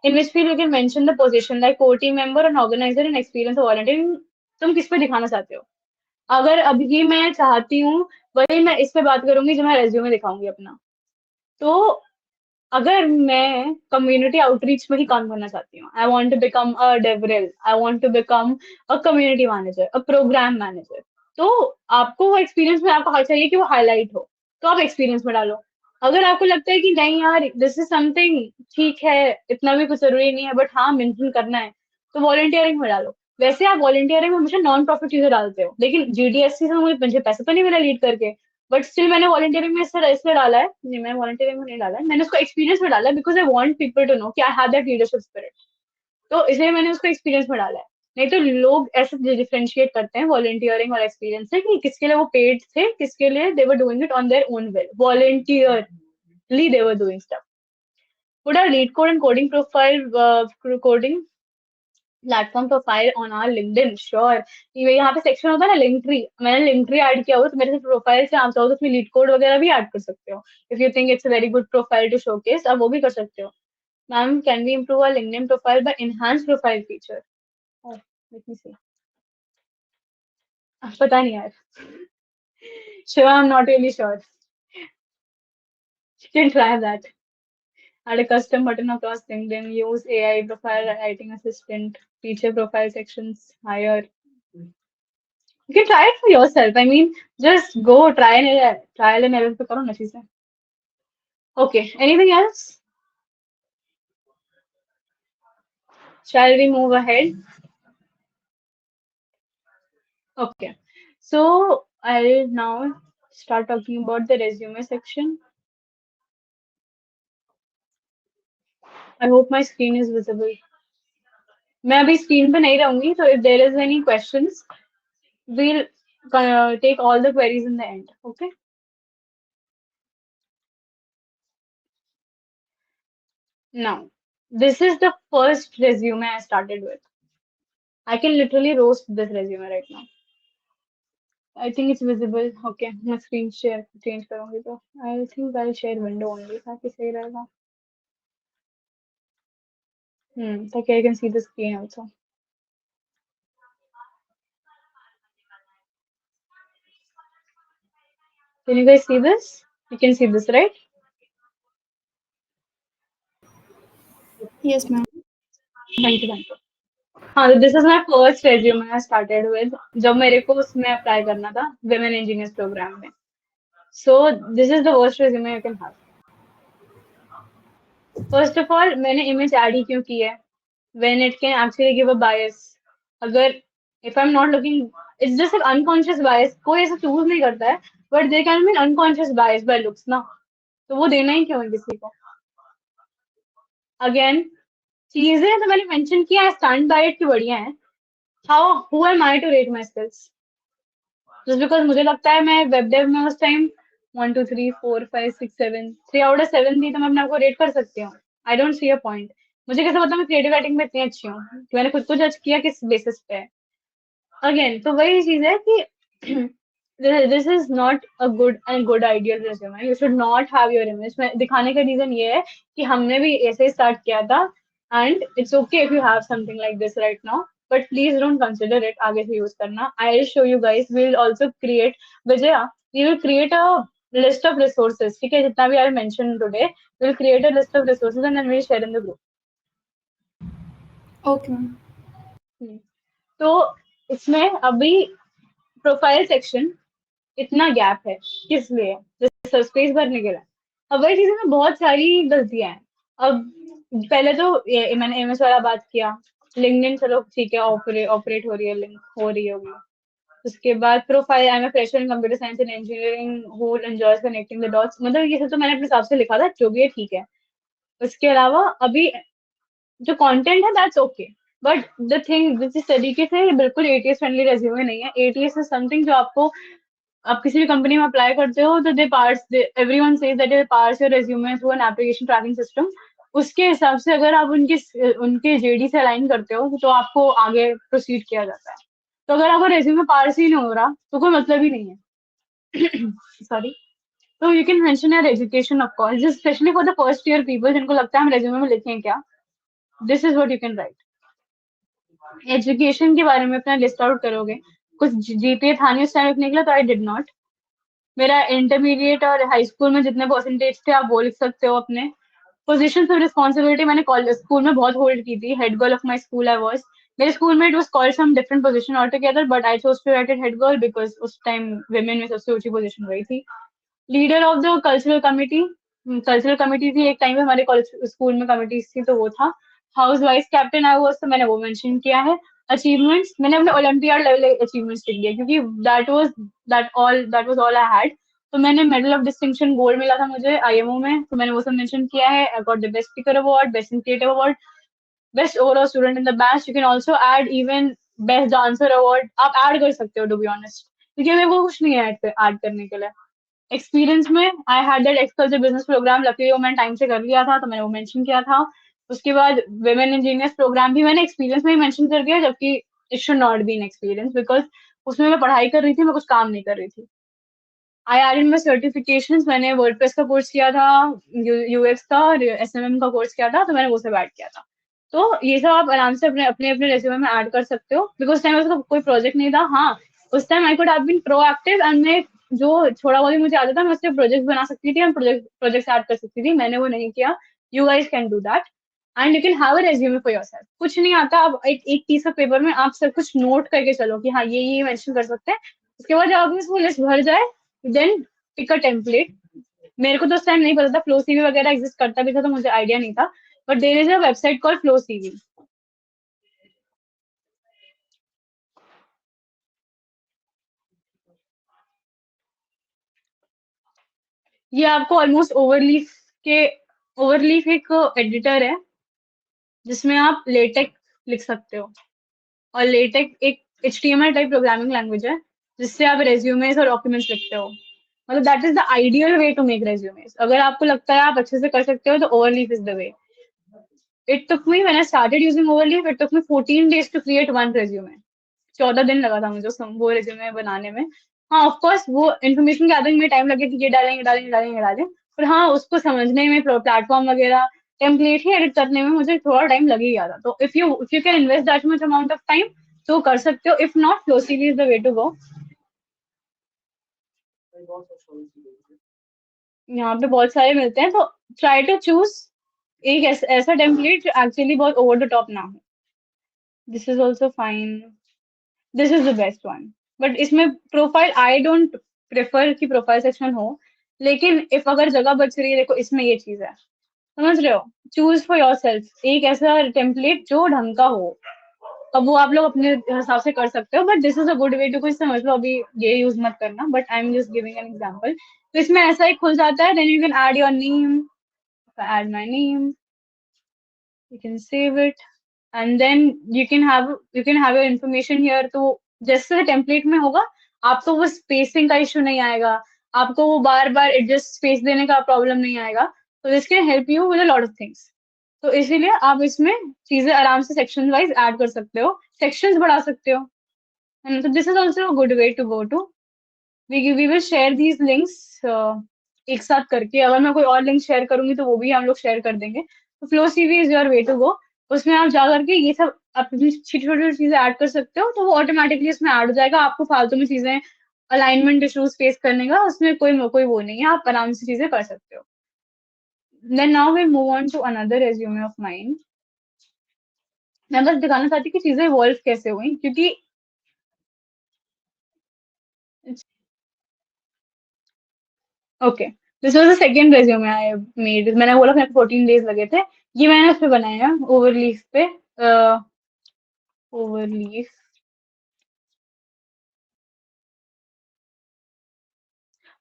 In which field you can mention the position like core team member and organizer and experience of volunteering। तुम किस पे दिखाना चाहते हो? अगर अभी मैं चाहती हूँ वही मैं इस पे बात करूंगी जो मैं रेज्यूमे दिखाऊंगी अपना। तो अगर मैं कम्युनिटी आउटरीच में ही काम करना चाहती हूँ, I want to become a devrel, I want to become a community manager, a program manager, तो आपको वो एक्सपीरियंस में आपको चाहिए कि वो हाईलाइट हो, तो आप एक्सपीरियंस में डालो। अगर आपको लगता है कि नहीं यार दिस इज समथिंग ठीक है, इतना भी कुछ जरूरी नहीं है, बट हाँ मेंशन करना है, तो वॉलंटियरिंग में डालो। वैसे आप वॉलंटियरिंग में हमेशा नॉन प्रॉफिट चीजें डालते हो, लेकिन जीडीएससी से मुझे पैसा तो नहीं मिला लीड करके, बट स्टिल मैंने वॉलंटियरिंग में इसलिए डाला है, नहीं मैंने वॉलंटियरिंग में नहीं डाला है, मैंने उसको एक्सपीरियंस में डाला है because I want people to know कि I have that leadership spirit, तो इसलिए मैंने उसको एक्सपीरियंस में डाला है। नहीं तो लोग ऐसे डिफरेंशिएट करते हैं वॉलंटियरिंग और एक्सपीरियंस से कि किसके लिए वो पेड थे, किसके लिए they were doing it on their own will, voluntarily they were doing stuff. Put our lead code and coding profile, coding platform profile on our LinkedIn, sure. ये यहाँ पे सेक्शन होता है ना लिंक ट्री, मैंने लिंक ट्री ऐड किया हुआ, तो मेरे से प्रोफाइल से आप चाहो तो उसमें लीड कोड वगैरह भी ऐड कर सकते हो। If you think it's a very good profile to showcase, आप वो भी कर सकते हो। Ma'am can we improve our LinkedIn profile by enhance profile feature? Let me see, पता नहीं यार, sure I am not really sure, you can try that. Add a custom button across LinkedIn, use AI profile writing assistant, feature profile sections, higher. You can try it for yourself. I mean, just go trial and error पे करो ना चीजें. Okay, anything else? Shall we move ahead? Okay, so I'll now start talking about the resume section. I hope my screen is visible. मैं अभी screen पे नहीं रहूंगी, so if there is any questions, we'll take all the queries in the end. Okay. Now, this is the first resume I started with. I can literally roast this resume right now. I think it's visible. Okay, मैं screen share change करूँगी तो I think I'll share window only ताकि सही रहेगा. ताकि I can see the screen also. Can you guys see this? You can see this, right? Yes, ma'am. Thank you, thank you. हाँ, तो this is my first resume I started with. जब मेरे को उसमें apply करना था Women Engineers program में. So this is the worst resume you can have. First of all, मैंने image add ही क्यों की है? When it can actually give a bias. अगर if I'm not looking, it's just an unconscious bias. कोई ऐसा choose नहीं करता है, but there can be an unconscious bias by looks ना. तो वो देना ही क्यों है किसी को? Again, चीजें तो मैंने mention किया है, stand by it की बढ़िया है. Who am I to rate my skills? Just because मुझे लगता है मैं web dev में उस time 1 2 3 4 5 6 7 3 out of 7 थी, तो मैं अपने आप को rate कर सकती हूँ. I don't see a point. मुझे कैसे पता मैं क्रिएटिव राइटिंग में इतनी अच्छी हूँ? मैंने खुद को जज किया किस बेसिस पे है? अगेन तो वही चीज है कि this is not a good ideal resume. You should not have your image. मैं दिखाने का रीजन ये है कि हमने भी ऐसे स्टार्ट किया था, and it's okay if you have something like this right now, but please don't consider it आगे से यूज करना. I will show you guys, we will also create, Vijaya, we will create a list of resources. ठीक है, जितना भी I mention today, we will create a list of resources and then we will share in the group. Okay, ma'am. तो इसमें अभी profile section इतना gap है किस लिए? स्पेस भरने के लिए। अब वही चीज़ें में बहुत सारी गलतियाँ हैं। अब पहले तो मैंने एमएस वाला बात किया, लिंक्डइन चलो ठीक है, ऑपरेट हो रही है, लिंक हो रही होगी। उसके बाद profile, I am a fresher in computer science and engineering who enjoys connecting the dots, मतलब ये सब तो मैंने अपने हिसाब से लिखा था, जो भी है ठीक है। उसके अलावा अभी जो कंटेंट है that's okay, but the thing जिस तरीके से ये बिल्कुल एटीएस फ्रेंडली रेज्यूमे नहीं है। एटीएस इज समथिंग जो आपको, आप किसी भी कंपनी में अप्लाई करते हो तो they parse, everyone says that they parse your resume through an application tracking system. उसके हिसाब से अगर आप उनके जेडी से अलाइन करते हो तो आपको आगे प्रोसीड किया जाता है। तो अगर आपका रेज्यूमे पार्स ही नहीं हो रहा तो कोई मतलब ही नहीं है। सॉरी। तो you can mention your education of course, specially for the first year people जिनको लगता है हम रेज्यूमे में लिखें क्या, this is what you can right. Education के बारे में अपना लिस्ट आउट करोगे, कुछ जीपीए था नहीं उस टाइम लिखने के लिए, तो आई डिड नॉट। मेरा इंटरमीडिएट और हाई स्कूल में जितने परसेंटेज थे आप वो लिख सकते हो अपने। पोजीशंस ऑफ रिस्पॉन्सिबिलिटी मैंने कॉलेज स्कूल में बहुत होल्ड की थी, head girl of my school I was. मेरे स्कूल में it was called some different position all together, but I chose to write it head girl because उस time women में सबसे ऊंची पोजीशन वही थी। Leader of the cultural committee, cultural committee थी एक टाइम पे हमारे कॉलेज स्कूल में कमिटीज थी, तो वो था। House vice captain I was, तो मैंने वो मेंशन किया है। अचीवमेंट्स मैंने अपने ओलंपियाड लेवल अचीवमेंट्स लिख दिए, क्योंकि that was all I had. तो मैंने मेडल ऑफ डिस्टिंक्शन गोल्ड मिला था मुझे आईएमओ में, तो मैंने वो सब मेंशन किया है। I got the best speaker award, best in creative award, best overall student in the batch. You can also add even best dancer award, आप ऐड कर सकते हो टू बी ऑनेस्ट, क्योंकि मेरे को कुछ नहीं है ऐड करने के लिए। एक्सपीरियंस में I had that xculture business program, lucky वो मैंने टाइम से कर लिया था तो मैंने वो मेंशन किया था। उसके बाद women इंजीनियर्स प्रोग्राम भी मैंने एक्सपीरियंस में ही मेंशन कर दिया, जबकि it should not be in experience because उसमें मैं पढ़ाई कर रही थी, मैं कुछ काम नहीं कर रही थी। आई आर इन में सर्टिफिकेशंस, मैंने वर्डप्रेस का कोर्स किया था, यूएक्स का और एसएमएम का कोर्स किया था, तो मैंने वो सब ऐड किया था। तो ये सब आप आराम से अपने अपने अपने रेज्यूमे में ऐड कर सकते हो, बिकॉज टाइम उसका कोई प्रोजेक्ट नहीं था। हाँ, उस time I could have been proactive and मैं जो थोड़ा बहुत ही मुझे आता था मैं उससे प्रोजेक्ट बना सकती थी, प्रोजेक्ट ऐड कर सकती थी, मैंने वो नहीं किया। You guys can do that and you can have a resume for yourself. कुछ नहीं आता, आप एक पीस ऑफ पेपर में आप सब कुछ नोट करके चलो कि हाँ ये मेंशन कर सकते हैं। उसके बाद जब आपकी वो लिस्ट भर जाए, देन पिक अ टेम्पलेट। मेरे को तो उस टाइम नहीं पता था फ्लो सीवी वगैरह एग्जिस्ट करता भी था, तो मुझे आइडिया नहीं था, but there is a website called flow CV. ये आपको ऑलमोस्ट ओवरलीफ के, ओवरलीफ एक एडिटर है जिसमें आप लेटेक्स लिख सकते हो, और लेटेक्स एक HTML टाइप प्रोग्रामिंग लैंग्वेज है जिससे आप रेज्यूमेस और डॉक्यूमेंट्स लिखते हो। मतलब that is the ideal way to make resumes. अगर आपको लगता है आप अच्छे से कर सकते हो तो Overleaf is the way. It took me, when I started using Overleaf, it took me 14 days to create one resume. 14 दिन लगा था मुझे वो रेज्यूमे बनाने में। हाँ, ऑफ कोर्स वो इन्फॉर्मेशन गैदरिंग में टाइम लगे कि ये डालेंगे डालेंगे डालेंगे डालें, पर हाँ उसको समझने में, प्लेटफॉर्म वगैरह टेम्पलेट ही एडिट करने में मुझे थोड़ा टाइम लग ही गया था। तो if you can invest that much amount of time तो कर सकते हो। If not, flow CV is the way to go. यहाँ पे बहुत सारे मिलते हैं, तो ट्राई टू चूज एक ऐसा टेम्पलेट जो एक्चुअली बहुत ओवर द टॉप ना हो। This is also fine, this is the best one. But इसमें प्रोफाइल आई डोंट प्रेफर कि प्रोफाइल सेक्शन हो, लेकिन इफ अगर जगह बच रही है, देखो इसमें ये चीज है, समझ रहे हो, चूज फॉर योर सेल्फ एक ऐसा टेम्पलेट जो ढंग का हो। अब वो आप लोग अपने हिसाब से कर सकते हो, but this is a good way to, कुछ समझ लो अभी ये यूज मत करना, but I am just giving an example. तो इसमें ऐसा एक खुल जाता है, then you can add your name, add my name, you can save it, and then you can have your information here। तो जैसे टेम्पलेट में होगा, आपको वो स्पेसिंग का इशू नहीं आएगा, आपको वो बार बार एडजस्ट स्पेस देने का प्रॉब्लम नहीं आएगा। तो this can help you with a lot of things. तो इसीलिए आप इसमें चीजें आराम से सेक्शन वाइज ऐड कर सकते हो, सेक्शंस बढ़ा सकते हो। तो this is also a good way to go to. We will share these links एक साथ करके, अगर मैं कोई और लिंक शेयर करूंगी तो वो भी हम लोग शेयर कर देंगे। तो flow CV is your way to go. उसमें आप जा करके ये सब अपनी छोटी छोटी चीजें ऐड कर सकते हो, तो वो ऑटोमेटिकली उसमें ऐड हो जाएगा। आपको फालतू में चीजें, अलाइनमेंट इशूज फेस करने का उसमें कोई वो नहीं है, आप आराम से चीजें कर सकते हो। Then now we move on to another resume of mine. मैं बस दिखाना चाहती हूँ कि चीजें इवॉल्व कैसे हुई, क्योंकि okay, this was the second resume I made. मैंने बोला मेरे को 14 डेज लगे थे। ये मैंने उस पे बनाया ओवरलीफ पे। ओवरलीफ,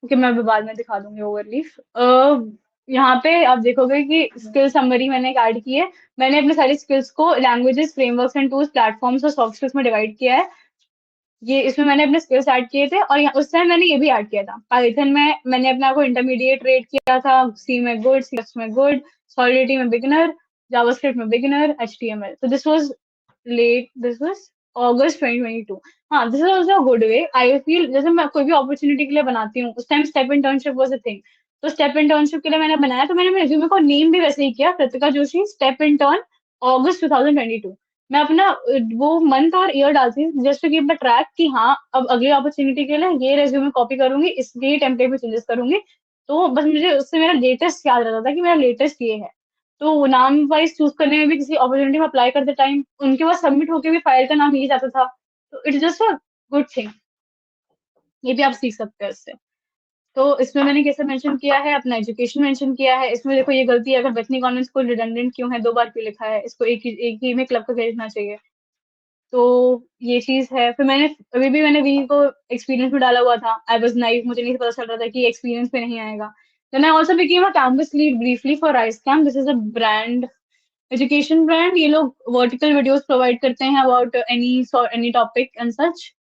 ओके मैं अभी बाद में दिखा दूंगी ओवरलीफ। यहाँ पे आप देखोगे कि स्किल समरी मैंने एक ऐड की है। मैंने अपने सारी स्किल्स को languages, frameworks and tools, platforms और सॉफ्ट स्किल्स में डिवाइड किया है। ये इसमें मैंने अपने स्किल्स ऐड किए थे, और उस टाइम मैंने ये भी ऐड किया था पाइथन में। मैंने अपने आप को इंटरमीडिएट रेट किया था, सी में गुड, सी में गुड, सॉलिडिटी में बिगिनर, जावास्क्रिप्ट में बिगिनर, एचटीएमएल। तो दिस वाज अगस्त 2022। हाँ, this is also a good way. I feel जैसे मैं कोई भी अपॉर्चुनिटी के लिए बनाती हूँ, उस time step internship was a thing. तो स्टेप इंटर्नशिप के लिए मैंने बनाया, तो मैंने मेरे रिज्यूमे को नेम भी वैसे ही किया, Kritika Joshi step intern August 2022। मैं अपना वो मंथ और ईयर डालती हूँ just to keep the track कि हाँ अब अगली अपॉर्चुनिटी के लिए ये रेज्यूमे कॉपी करूंगी, इसके टेम्पलेट में चेंजेस करूंगी। तो बस मुझे उससे मेरा लेटेस्ट याद रहता था कि मेरा लेटेस्ट ये है। तो वो नाम वाइज चूज करने में भी, किसी अपॉर्चुनिटी में अप्लाई करते टाइम उनके पास सबमिट होके भी फाइल का नाम यही जाता था। तो it's just a good thing. ये भी आप सीख सकते हैं इससे। तो इसमें मैंने कैसे मेंशन किया है, अपना एजुकेशन मेंशन किया है। इसमें देखो ये गलती है, अगर बथनी कॉन्वेंट स्कूल रिडंडेंट क्यों है, 2 बार क्यों लिखा है, इसको एक ही में क्लब का भेजना चाहिए। तो ये चीज है। फिर मैंने अभी भी मैंने वी को एक्सपीरियंस में डाला हुआ था। आई वाज नाइव, मुझे नहीं पता चल रहा था कि एक्सपीरियंस पे नहीं आएगा। Then I also became a campus lead briefly for rise camp. This is a brand, education brand. ये लोग वर्टिकल वीडियोस प्रोवाइड करते हैं about any topic and such,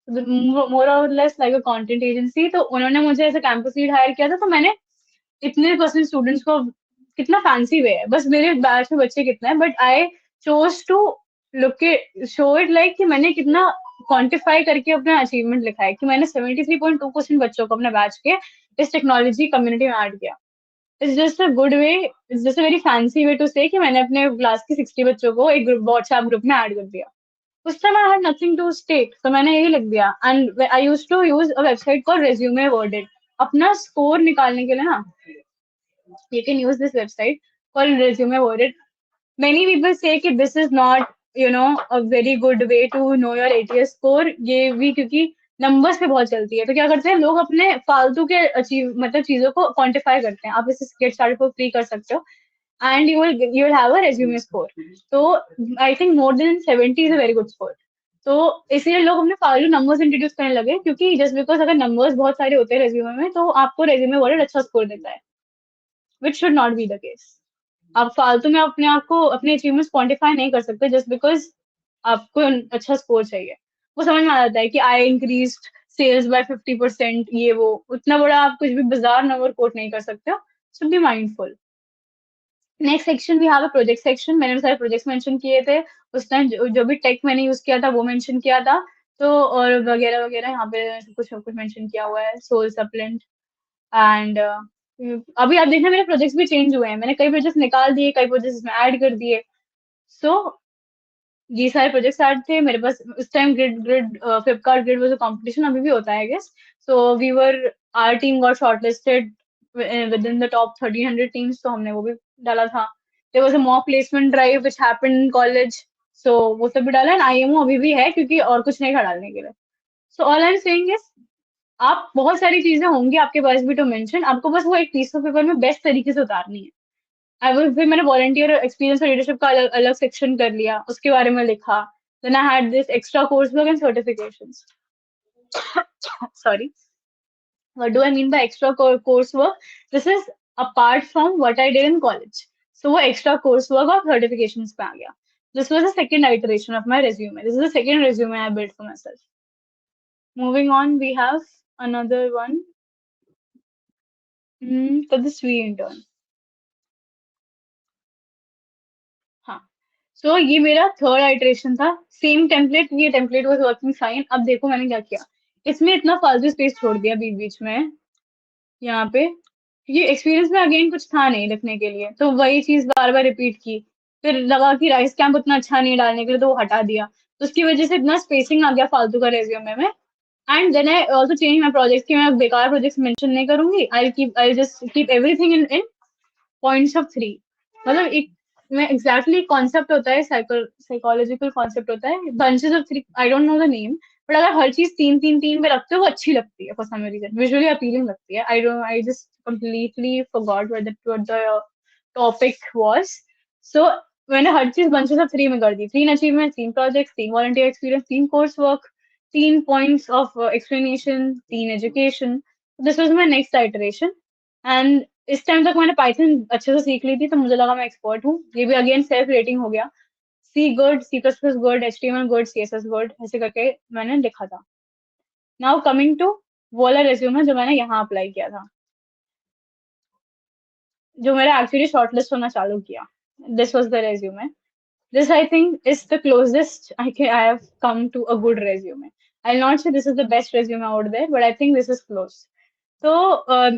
more और less like a content agency. तो उन्होंने मुझे as a campus lead hire किया था। तो मैंने इतने परसेंट स्टूडेंट्स को, कितना फैंसी वे है, बस मेरे बैच में बच्चे कितने हैं, but I chose to look it, show it like कि मैंने कितना क्वांटिफाई करके अपना अचीवमेंट लिखा है, कि मैंने 73.2% बच्चों को अपने बैच के इस टेक्नोलॉजी कम्युनिटी में ऐड किया। It's just a good way, it's just a very fancy way to say कि मैंने अपने क्लास के 60 बच्चों को एक ग्रुप, व्हाट्सएप ग्रुप में ऐड कर दिया। उस time I had nothing to state, तो मैंने यही लिख दिया। And I used to use a website called resume worded. अपना स्कोर निकालने के लिए ना, you can use this website called resume worded. Many people say कि this is not, a very good way to know your ATS score। ये भी क्योंकि numbers पे बहुत चलती है। तो क्या करते हैं लोग, अपने फालतू के अचीव मतलब चीजों को क्वांटिफाई करते हैं। आप इसे गेट स्टार्टेड फॉर फ्री कर सकते हो, and you will have a resume score। तो I think more than 70 is a very good score. तो इसलिए लोग अपने फालतू नंबर्स इंट्रोड्यूस करने लगे, क्योंकि जस्ट बिकॉज अगर नंबर्स बहुत सारे होते हैं रेज्यूमे में, तो आपको रेज्यूमे वर्डेड अच्छा स्कोर देता है, which should not be the case. आप फालतू में अपने आप को, अपने अचीवमेंट्स क्वांटिफाई नहीं कर सकते जस्ट बिकॉज आपको अच्छा स्कोर चाहिए। वो समझ में आ जाता है कि आई इंक्रीज सेल्स बाय 50%, ये वो उतना बड़ा आप कुछ भी बाजार नंबर कोट नहीं कर सकते हो। So be mindful. Next section we have a project section. मैंने भी सारे प्रोजेक्ट्स मेंशन किए थे उस टाइम, जो भी टेक मैंने यूज किया था वो मेंशन किया था। तो और वगैरह वगैरह यहाँ पे सब कुछ मेंशन किया हुआ है, सोल सप्लेंट एंड अभी आप देखना मेरे प्रोजेक्ट्स भी चेंज हुए हैं। मैंने कई प्रोजेक्ट्स निकाल दिए, कई प्रोजेक्ट्स इसमें ऐड कर दिए। सो ये सारे प्रोजेक्ट्स ऐड थे मेरे पास उस time. Grid Flipkart grid was a competition, अभी भी होता है I guess. So we were, our team got shortlisted within the top 1300 teams, तो हमने वो भी डाला था। There was a mock placement drive which happened in college. So वो सब भी डाला, एंड आईएमओ अभी भी है, क्योंकि और कुछ नहीं था डालने के लिए। So all I am saying is, आप बहुत सारी चीजें होंगी आपके पास भी टू मेंशन, आपको बस वो एक पीस ऑफ पेपर में बेस्ट तरीके से उतारनी है। आई वो फिर मैंने वॉलंटियर एक्सपीरियंस और लीडरशिप का अलग अलग सेक्शन कर लिया, उसके बारे में लिखा। Then I had this extra course work and certifications. Sorry, what do I mean by extra course work? This is apart from what I did in college. So वो extra course work और certifications पे आ गया. This was the second iteration of my resume. This is the second resume I built for myself. Moving on, we have another one for the SWE intern. हाँ, सो ये मेरा third iteration था। Same template, ये template was working fine. अब देखो मैंने क्या किया, इसमें इतना फालतू स्पेस छोड़ दिया बीच बीच में यहाँ पे। ये एक्सपीरियंस में अगेन कुछ था नहीं लिखने के लिए, तो वही चीज बार बार रिपीट की। फिर लगा कि राइस कैंप उतना अच्छा नहीं डालने के लिए, तो वो हटा दिया। तो उसकी वजह से इतना स्पेसिंग आ गया फालतू का रेज्यूमे में। And then I also change my project, कि मैं बेकार प्रोजेक्ट्स मेंशन नहीं करूंगी। I just keep everything in points of 3। मतलब एक में एग्जैक्टली कॉन्सेप्ट होता है, साइकोलॉजिकल कॉन्सेप्ट होता है, bunches of 3, I don't know the name, but अगर हर चीज 3 3 3 पे रखते हो वो अच्छी लगती है for some reason, visually appealing लगती है. I just completely forgot what the topic was. So मैंने हर चीज बंचेस ऑफ 3 में कर दी. 3 achievement, 3 projects, 3 volunteer experience, 3 course work, 3 points of explanation, 3 education. This was my next iteration. And इस time तक मैंने पाइथन अच्छे से सीख ली थी, तो मुझे लगा मैं एक्सपर्ट हूँ. ये भी अगेन सेल्फ रेटिंग हो गया. C good, C plus plus good, HTML good, CSS good, ऐसे करके मैंने लिखा था. नाउ कमिंग टू वो वाला रेज्यूमे जो मैंने यहाँ अप्लाई किया था, जो मेरा एक्चुअली शॉर्टलिस्ट होना चालू किया. This was the resume. This, I think, is the closest I have come to a good resume. I'll not say this is the best resume out there, but I think this is close. तो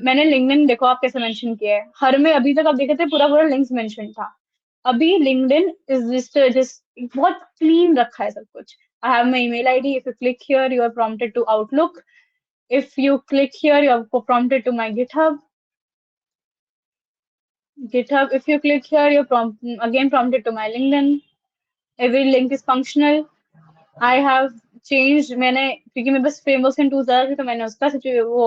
मैंने LinkedIn देखो आप कैसे mention किया है. हर में अभी तक आप देखे थे पूरा पूरा लिंक्स मेंशन था. अभी लिंक्डइन इज जस्ट बहुत क्लीन रखा है सब कुछ. I have my email ID. If you click here, you are prompted to Outlook. If you click here, you are prompted to my GitHub. If you click here, you're again prompted to my LinkedIn. Every link is functional. I have change. मैंने क्योंकि मेरे पास frameworks and tools ज़्यादा थे, तो मैंने उसका वो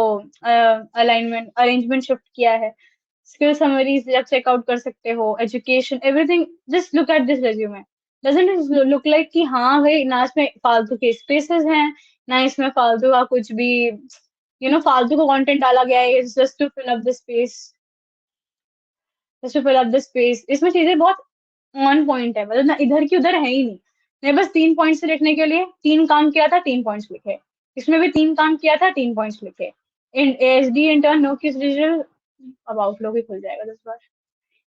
alignment arrangement shift किया है. स्किल समरीज आप चेकआउट कर सकते हो. Education, everything. Just look at this resume. Doesn't it look like कि हाँ भाई ना इसमें फालतू के स्पेसेस हैं, ना इसमें फालतू का कुछ भी फालतू का कंटेंट डाला गया है. It's just to fill up the space. Just to fill up the space. इसमें चीजें बहुत ऑन पॉइंट है, मतलब ना इधर की उधर है ही नहीं. मैं बस 3 पॉइंट्स लिखने के लिए 3 काम किया था, 3 पॉइंट्स लिखे. इसमें भी 3 काम किया था, 3 पॉइंट्स लिखे. In SD intern no queues digital. अब आउटलुक ही खुल जाएगा 10 बार.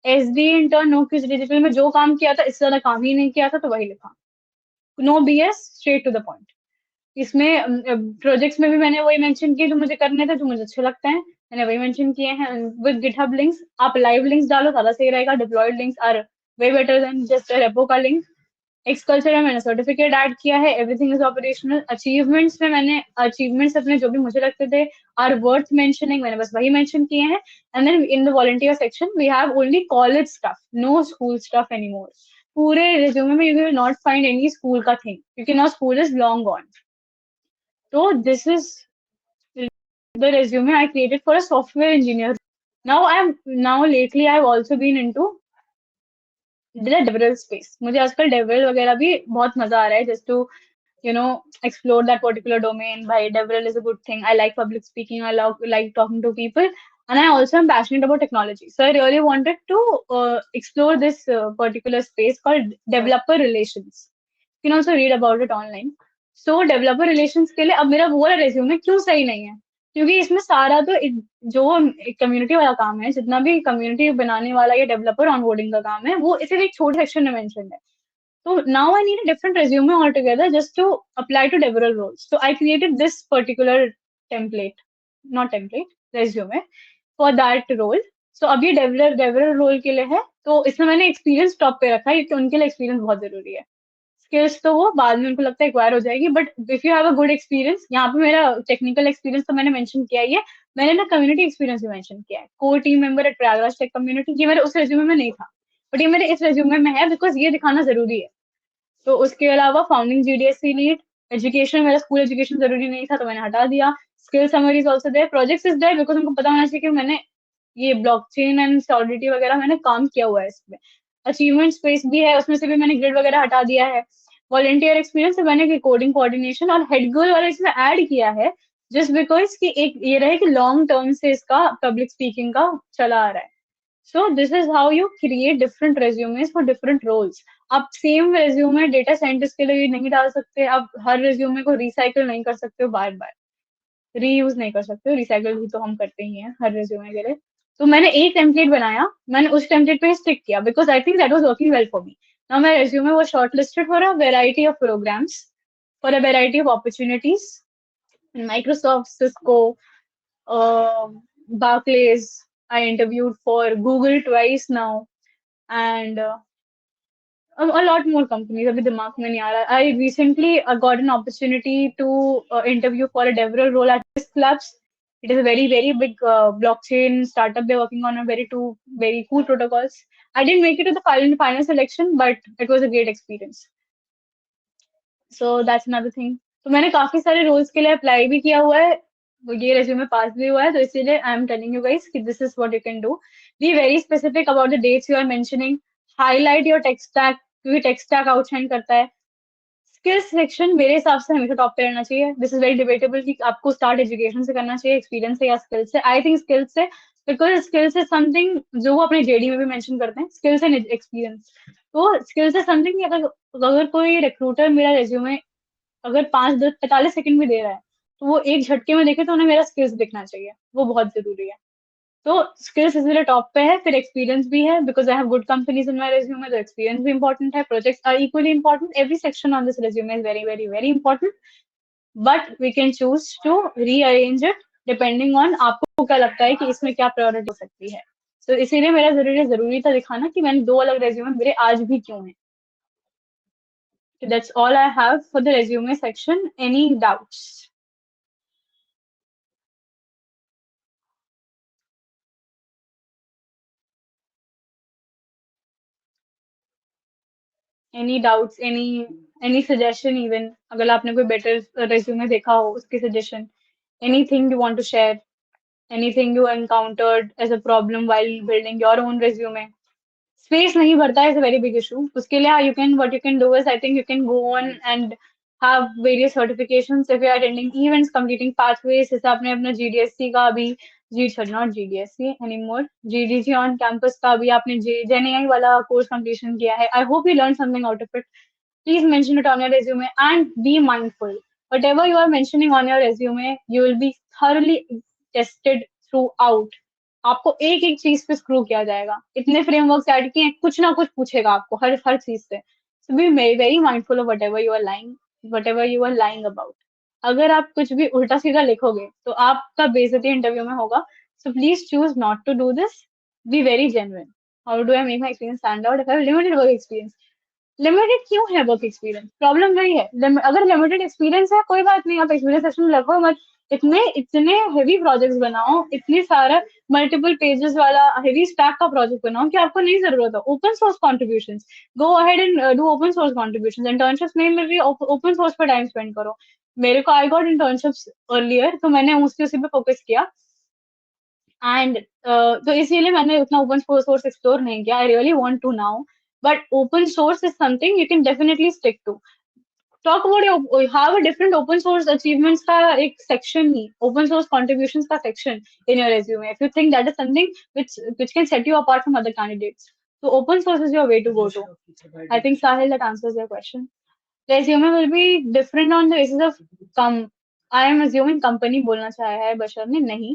SD intern no queues digital में जो काम किया था, इससे ज्यादा काम ही नहीं किया था, तो वही लिखा. No BS, straight to the point. इसमें प्रोजेक्ट्स में भी मैंने वही मेंशन किए जो मुझे करने थे, जो मुझे अच्छे लगते हैं, मैंने वही मेंशन किए हैं. With GitHub links. आप लाइव लिंक्स डालो ज्यादा सही रहेगा. Deployed links are way better than just repo का लिंक. एक्सकल्चर में मैंने सर्टिफिकेट ऐड किया है. Everything is operational. अचीवमेंट्स में मैंने अचीवमेंट्स अपने जो भी मुझे लगते थे आर वर्थ मेंशनिंग, मैंने बस वही मेंशन किए हैं. And then in the volunteer section we have only college stuff, no school stuff anymore. पूरे रिज्यूमे में you will not find any school का थिंग, क्योंकि now school is long gone. So this is the resume I created for a software engineer. Now lately I've also been into the DevRel space. मुझे आजकल DevRel वगैरह भी बहुत मजा आ रहा है, just to explore that particular domain. By DevRel is a good thing. I like public speaking. I like talking to people, and I also am passionate about technology. So I really wanted to explore this particular space called developer relations. You can also read about it online. So developer relations के लिए अब मेरा वो वाला resume क्यों सही नहीं है, क्योंकि इसमें सारा तो जो कम्युनिटी वाला काम है, जितना भी कम्युनिटी बनाने वाला या डेवलपर ऑनबोर्डिंग का काम है, वो इसे एक छोटे सेक्शन में मेंशन है. So now I need a different resume altogether just to apply to several roles. So I created this particular template, not template, resume for that role. So अब ये developer role के लिए है, तो इसमें मैंने experience top पे रखा है, क्योंकि उनके लिए experience बहुत जरूरी है. स्किल्स तो वो बाद में उनको लगता है एक्वायर हो जाएगी, but if you have a good experience. यहाँ पे मेरा टेक्निकल एक्सपीरियंस तो मैंने मेंशन किया ही है. मैंने ना कम्युनिटी एक्सपीरियंस भी मेंशन किया है. Core team member eight Prayagraj take community, ये मेरे उस रेज्यूमे में नहीं था, बट ये मेरे इस रेज्यूमे में है बिकॉज ये दिखाना जरूरी है. तो उसके अलावा फाउंडिंग GDSC लीड. एजुकेशन, मेरा स्कूल एजुकेशन जरूरी नहीं था, तो मैंने हटा दिया. Skill summary is also there. Projects is there because उनको पता होना चाहिए कि मैंने ये ब्लॉकचेन एंड सॉलिडिटी वगैरह मैंने काम किया हुआ है इसमें. अचीवमेंट स्पेस भी है, उसमें से भी मैंने ग्रिड वगैरह हटा दिया है. वॉलंटियर एक्सपीरियंस मैंने कोडिंग कोऑर्डिनेशन और हेड गर्ल वाला इसमें ऐड किया है, जस्ट बिकॉज कि एक ये रहे कि लॉन्ग टर्म से इसका पब्लिक स्पीकिंग का चला आ रहा है. So this is how you create different resumes for different roles. आप सेम रेज्यूमे डेटा साइंटिस्ट के लिए नहीं डाल सकते. आप हर रेज्यूमे को रिसाइकिल नहीं कर सकते हो, बार बार रीयूज नहीं कर सकते हो. रिसाइकिल भी तो हम करते ही हैं हर रेज्यूमे के लिए. तो मैंने एक टेम्पलेट बनाया, मैंने उस टेम्पलेट पे स्टिक किया because I think that was working well for me. Now my resume was shortlisted for a variety of programs, for a variety of opportunities. Microsoft, Cisco, Barclays. I interviewed for Google twice now, and a lot more companies. अभी दिमाग में नहीं आ रहा. I recently got an opportunity to interview for a DevRel role at Risk Labs. It is a very, very big blockchain startup. They're working on two very cool protocols. I didn't make it to the final selection, but it was a great experience. So that's another thing. तो मैंने काफी सारे roles के लिए apply भी किया हुआ है, ये रेज्यूमे पास भी हुआ है, तो इसीलिए I am telling you guys कि this is what you can do. Be very specific about the dates you are mentioning, highlight your tech stack, क्योंकि टेक स्टैक आउटशाइन करता है। स्किल्स सेक्शन मेरे हिसाब से हमेशा टॉप पे रहना चाहिए। दिस इज वेरी डिबेटेबल कि आपको स्टार्ट एजुकेशन से करना चाहिए, एक्सपीरियंस से या स्किल से। आई थिंक स्किल्स से, बिकॉज स्किल्स इज समथिंग जो वो अपने जेडी में भी मेंशन करते हैं, स्किल्स एंड एक्सपीरियंस। तो स्किल्स इज समथिंग, अगर अगर कोई रिक्रूटर मेरा रेज्यूमे अगर 5 10 45 सेकंड में दे रहा है, तो वो एक झटके में देखे तो उन्हें मेरा स्किल्स दिखना चाहिए, वो बहुत जरूरी है। तो स्किल्स इसलिए टॉप पे है, फिर एक्सपीरियंस भी है, because I have good companies in my resume, तो एक्सपीरियंस भी इंपॉर्टेंट है, projects are equally important, every section on this resume is very very very important, but we can choose to rearrange it depending on आपको क्या लगता है कि इसमें क्या प्रायोरिटी हो सकती है। तो इसीलिए मेरा जरूरी था दिखाना कि मैंने 2 अलग रेज्यूमे मेरे आज भी क्यों हैं। That's all I have for the resume section. Any doubts? Any doubts? Any suggestion even? अगर आपने कोई better resume देखा हो, उसकी suggestion. Anything you want to share? Anything you encountered as a problem while building your own resume? Space नहीं भरता है, is a very big issue. उसके लिए you can what you can do is, I think you can go on and have various certifications if you are attending events, completing pathways. जैसे आपने अपना GDSC का अभी, जी sorry not GDSC anymore, GDG on campus का भी आपने GenAI वाला कोर्स कंप्लीशन किया है। I hope you learn something out of it. Please mention it on your resume and be mindful. Whatever you are mentioning on your resume, you will be thoroughly tested throughout. आपको एक एक चीज पे screw किया जाएगा, इतने frameworks add किए हैं, कुछ ना कुछ पूछेगा आपको हर हर चीज से। So be very mindful of whatever you are lying about. अगर आप कुछ भी उल्टा सीधा लिखोगे तो आपका बेइज्जती इंटरव्यू में होगा। So please choose not to do this, be very genuine. How do I make my experience stand out? If I have limited work experience, limited क्यों है वर्क एक्सपीरियंस? प्रॉब्लम वही है। अगर लिमिटेड एक्सपीरियंस है कोई बात नहीं, आप एक्सपीरियंस सेक्शन में लगो मत। इतने इतने हेवी प्रोजेक्ट्स बनाओ, इतनी सारा मल्टीपल पेजेस वाला हेवी स्टैक का प्रोजेक्ट बनाओ कि आपको नहीं जरूरत है open source contribution. Go ahead and do open source contribution. Internships में भी ओपन सोर्स पर टाइम स्पेंड करो। मेरे को आई गॉट इंटर्नशिप्स अर्लियर, तो मैंने उसी पे फोकस किया। एंड तो इसीलिए मैंने उतना ओपन सोर्स एक्सप्लोर नहीं किया। I really want to now, but open source is something you can definitely stick to. Talk about your, have a different open source achievements का एक सेक्शन ही, ओपन सोर्स कंट्रीब्यूशंस का section in your resume, if you think that is something which can set you apart from other candidates. So open source is your way to go to. I think Sahil, that answers your question. Resume will be different on the basis of com I am assuming company बोलना चाहा है बशर ने, नहीं।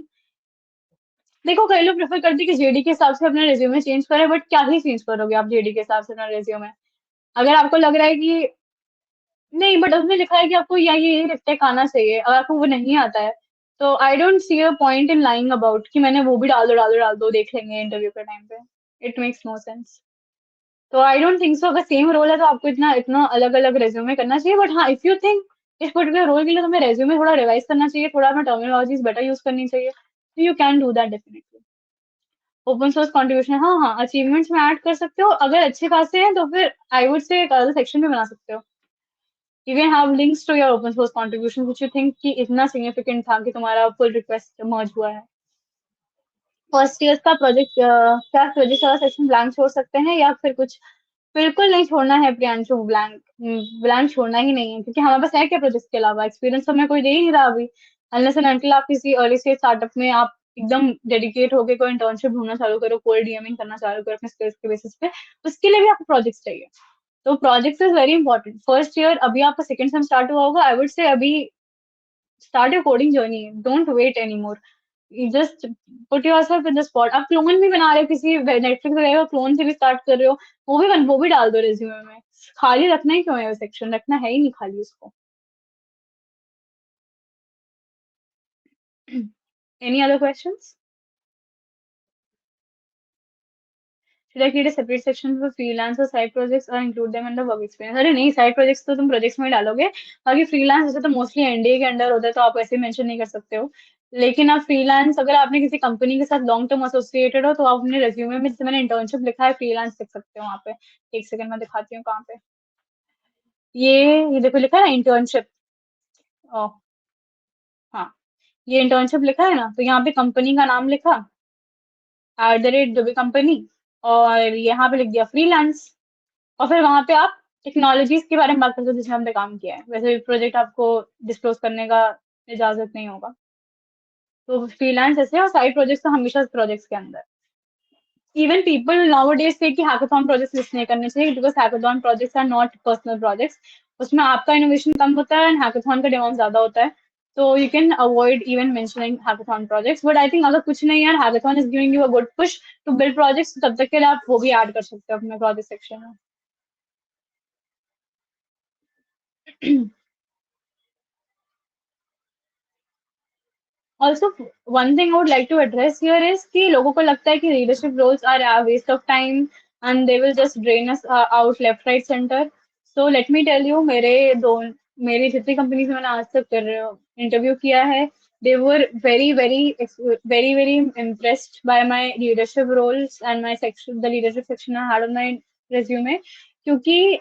देखो कई लोग prefer करते हैं कि जेडी के हिसाब से अपना रेज्यूमे चेंज करें, बट क्या ही चेंज करोगे आप जेडी के हिसाब से अपना रेज्यूमे? अगर आपको लग रहा है कि नहीं, बट उसमें लिखा है कि आपको ये रिफ्लेक्ट आना चाहिए, अगर आपको वो नहीं आता है तो I don't see a point in lying about कि मैंने वो भी डाल दो देख लेंगे इंटरव्यू के टाइम पे। It makes no sense. तो आई डोंट थिंक सो, अगर सेम रोल है तो आपको इतना इतना अलग अलग रेज्यूमे करना चाहिए। बट हाँ, इफ यू थिंक इस पर्टिकुलर रोल के लिए तुम्हें रेज्यूमे थोड़ा रिवाइज करना चाहिए, थोड़ा अपना टर्मिनोलॉजीज बेटर यूज करनी चाहिए, तो you can do that definitely. Open source contribution, हाँ हाँ, अचीवमेंट्स में ऐड कर सकते हो। अगर अच्छे खासे हैं तो फिर आई वुड से एक अलग सेक्शन भी बना सकते हो। You can have links to your open source contributions which you think कि इतना significant था कि तुम्हारा full request merge हुआ है। फर्स्ट ईयर का प्रोजेक्ट क्या प्रोजेक्ट वाला सेक्शन ब्लैंक छोड़ सकते हैं या फिर कुछ? बिल्कुल नहीं छोड़ना है प्रियांशु, ब्लैंक ब्लैंक छोड़ना ही नहीं है, क्योंकि हमारे पास है क्या प्रोजेक्ट के अलावा? एक्सपीरियंस हमें कोई दे ही नहीं रहा अभी। अनलेस एंड अनटिल आप किसी अर्ली स्टेज स्टार्टअप में आप एकदम डेडिकेट होकर कोई इंटर्नशिप ढूंढना चालू करो, कोल्ड डीएमिंग करना चालू करो अपने स्किल्स के बेसिस पे, उसके लिए भी आपको प्रोजेक्ट्स चाहिए। तो projects is very important. First year अभी आपका सेकंड सेम स्टार्ट हुआ होगा, आई वुड से अभी start your coding journey, don't wait anymore. Just put yourself in the spot. आप क्लोन भी बना रहे हो किसी नेटफ्लिक्स वगैरह क्लोन से भी स्टार्ट कर रहे हो, वो भी डाल दो रिज्यूमे में। खाली रखना ही क्यों है? वो सेक्शन रखना है ही नहीं खाली उसको। Any other questions? Should I create a separate section for freelance or side projects or include them in the work experience? अरे नहीं, साइड प्रोजेक्ट्स तो तुम प्रोजेक्ट्स में डालोगे, बाकी फ्रीलांस जैसे तो मोस्टली एनडीए के अंडर होता है, तो आप ऐसे मेंशन नहीं कर सकते हो। लेकिन आप फ्रीलांस, अगर आपने किसी कंपनी के साथ लॉन्ग टर्म एसोसिएटेड हो, तो आप अपने रेज्यूमे में, जैसे मैंने इंटर्नशिप लिखा है, फ्रीलांस लिख सकते हो वहाँ पे। एक सेकंड में दिखाती हूँ कहाँ पे। ये देखो लिखा है ना इंटर्नशिप, हाँ, ये इंटर्नशिप लिखा है ना, तो यहाँ पे कंपनी का नाम लिखा @दुबे कंपनी, और यहाँ पे लिख दिया फ्रीलांस, और फिर वहां पे आप टेक्नोलॉजीज के बारे में बात करते हो जिसमें हमने काम किया है। वैसे प्रोजेक्ट आपको डिस्क्लोज करने का इजाजत नहीं होगा, तो फ्रीलांस ऐसे है, और साइड प्रोजेक्ट्स तो हमेशा प्रोजेक्ट्स के अंदर। इवन पीपल नाउअडेज से कि हैकाथॉन प्रोजेक्ट्स लिस्ट नहीं करने चाहिए, because hackathon projects are not personal projects. उसमें आपका इनोवेशन कम होता है एंड हैकाथॉन का डिमांड ज्यादा होता है, तो you can avoid even mentioning hackathon projects. But I think अगर कुछ नहीं यार, hackathon is giving you a good push to build projects, तब तक के लिए आप वो भी ऐड कर सकते हो अपने प्रोजेक्ट सेक्शन में। Also, one thing I would like to address here is कि लोगों को लगता है कि leadership roles are a waste of time and they will just drain us out left, right, center. So let me tell you, मेरी जितनी companies में मैंने आज तक इंटरव्यू किया है, they were very impressed by my leadership roles and my section, the leadership section I had on my resume, क्योंकि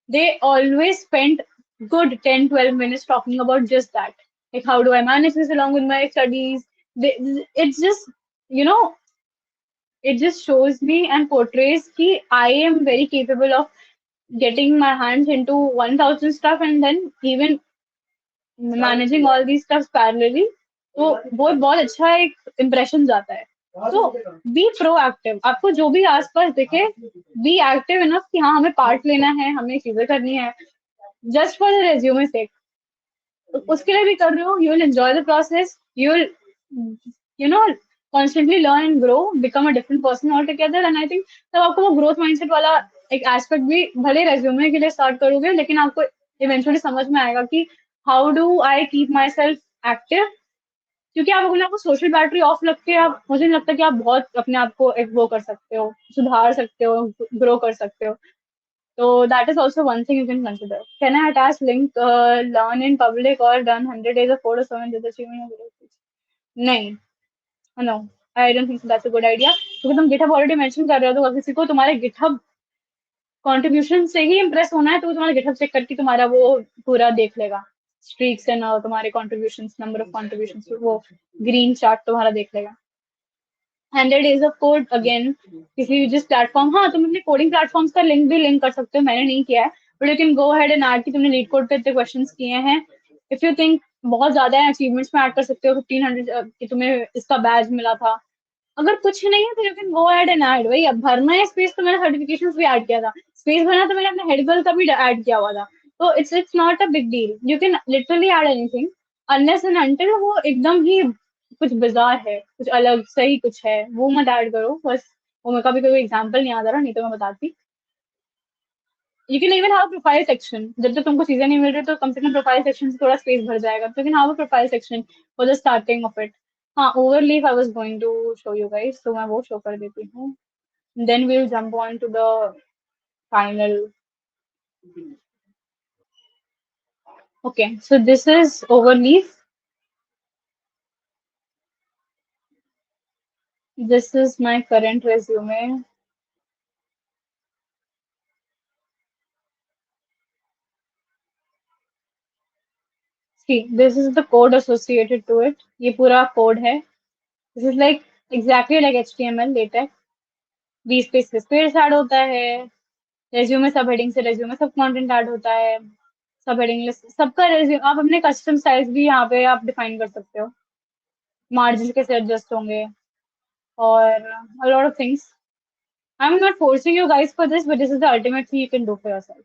they always spent good 10-12 minutes talking about just that, like how do I manage this along with my studies. It's just, you know, it just shows me and portrays ki I am very capable of getting my hands into 1000 stuff and then even managing all these stuff parallelly. तो वो बहुत अच्छा एक impression जाता है। तो be proactive, आपको जो भी आसपास दिखे, बी एक्टिव इनफ कि हाँ हमें पार्ट लेना है, हमें चीजें करनी है, जस्ट फॉर द रेज्यूमे सेक। उसके लिए भी कर रहे हो, you will enjoy the process, you will you know constantly learn and grow, become a different person all together. And I think तब आपको वो ग्रोथ माइंडसेट वाला एक एस्पेक्ट भी भले रेज्यूमे के लिए स्टार्ट करोगे, लेकिन आपको इवेंचुअली समझ में आएगा कि how do I keep my self active. क्योंकि आप अपने आपको सोशल बैटरी ऑफ लगती है, आप, मुझे नहीं लगता कि आप बहुत अपने आप को एक वो कर सकते हो, सुधार सकते हो, ग्रो कर सकते हो। So that is also one thing you can consider. Can I attach link, learn in public or done 100 days of code or 7 days achievement of growth? नहीं, no, I don't think so that's a good idea. क्योंकि तुम GitHub already mention कर रहे हो, तो अगर किसी को तुम्हारे GitHub contribution से ही impress होना है, तो वो तुम्हारा GitHub check करके तुम्हारा वो पूरा देख लेगा, streaks and तुम्हारे contributions, number of contributions, वो green chart तुम्हारा देख लेगा। 100 days of code अगेन, किसी जिस प्लेटफॉर्म, हाँ तुम अपने कोडिंग प्लेटफॉर्म्स का लिंक भी लिंक कर सकते हो, मैंने नहीं किया है, but you can go ahead and add कि तुमने लीड कोड पे इतने क्वेश्चंस किए हैं। इफ यू थिंक बहुत ज्यादा है, अचीवमेंट्स में ऐड कर सकते हो 1500 कि तुम्हें इसका बैज मिला था। अगर कुछ नहीं है तो you can go ahead and add. भाई अब भरना है स्पेस, तो मैंने सर्टिफिकेशंस भी ऐड किया था, स्पेस भरना तो मैंने अपने हेडबल का भी ऐड किया हुआ था। तो it's not a big deal, you can literally add anything unless and until वो एकदम ही कुछ बिजार है, कुछ अलग सही कुछ है, वो मत ऐड करो बस। वो मेरे का भी कोई एग्जाम्पल नहीं आ रहा, नहीं तो मैं बताती। You can even have profile section, जब तक तुमको चीजें नहीं मिल रही तो कम से कम प्रोफाइल सेक्शन से थोड़ा स्पेस भर जाएगा, तो you can have a profile section for the starting of it. हाँ, Overleaf I was going to show you guys, तो मैं वो शो कर देती हूँ, then we will jump on to the final. Okay, so this is Overleaf, this is my current resume. See, this is the code associated to it. ये पूरा code है। This is like exactly like HTML, LaTeX. V space से space add होता है, resume सब heading से resume सब content add होता है, सब हेडिंग लिस्ट सबका resume, आप अपने कस्टम स्टाइल्स भी यहाँ पे आप डिफाइन कर सकते हो, मार्जिन कैसे एडजस्ट होंगे, और a lot of things. I'm not forcing you guys for this, but this is the ultimate thing you can do for yourself.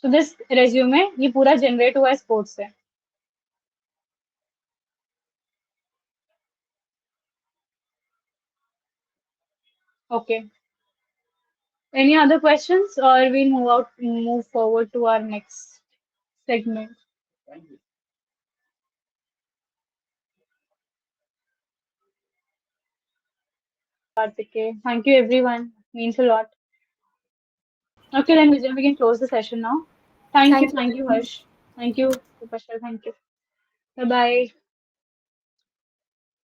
So this resume ये पूरा generate हुआ है स्पोर्ट्स से। Okay. Any other questions, or we'll move forward to our next segment? Kartike, thank you everyone. Means a lot. Okay, then Vijay, we can close the session now. Thank you, Harsh. Thank you, Upashar. Thank you. Bye bye.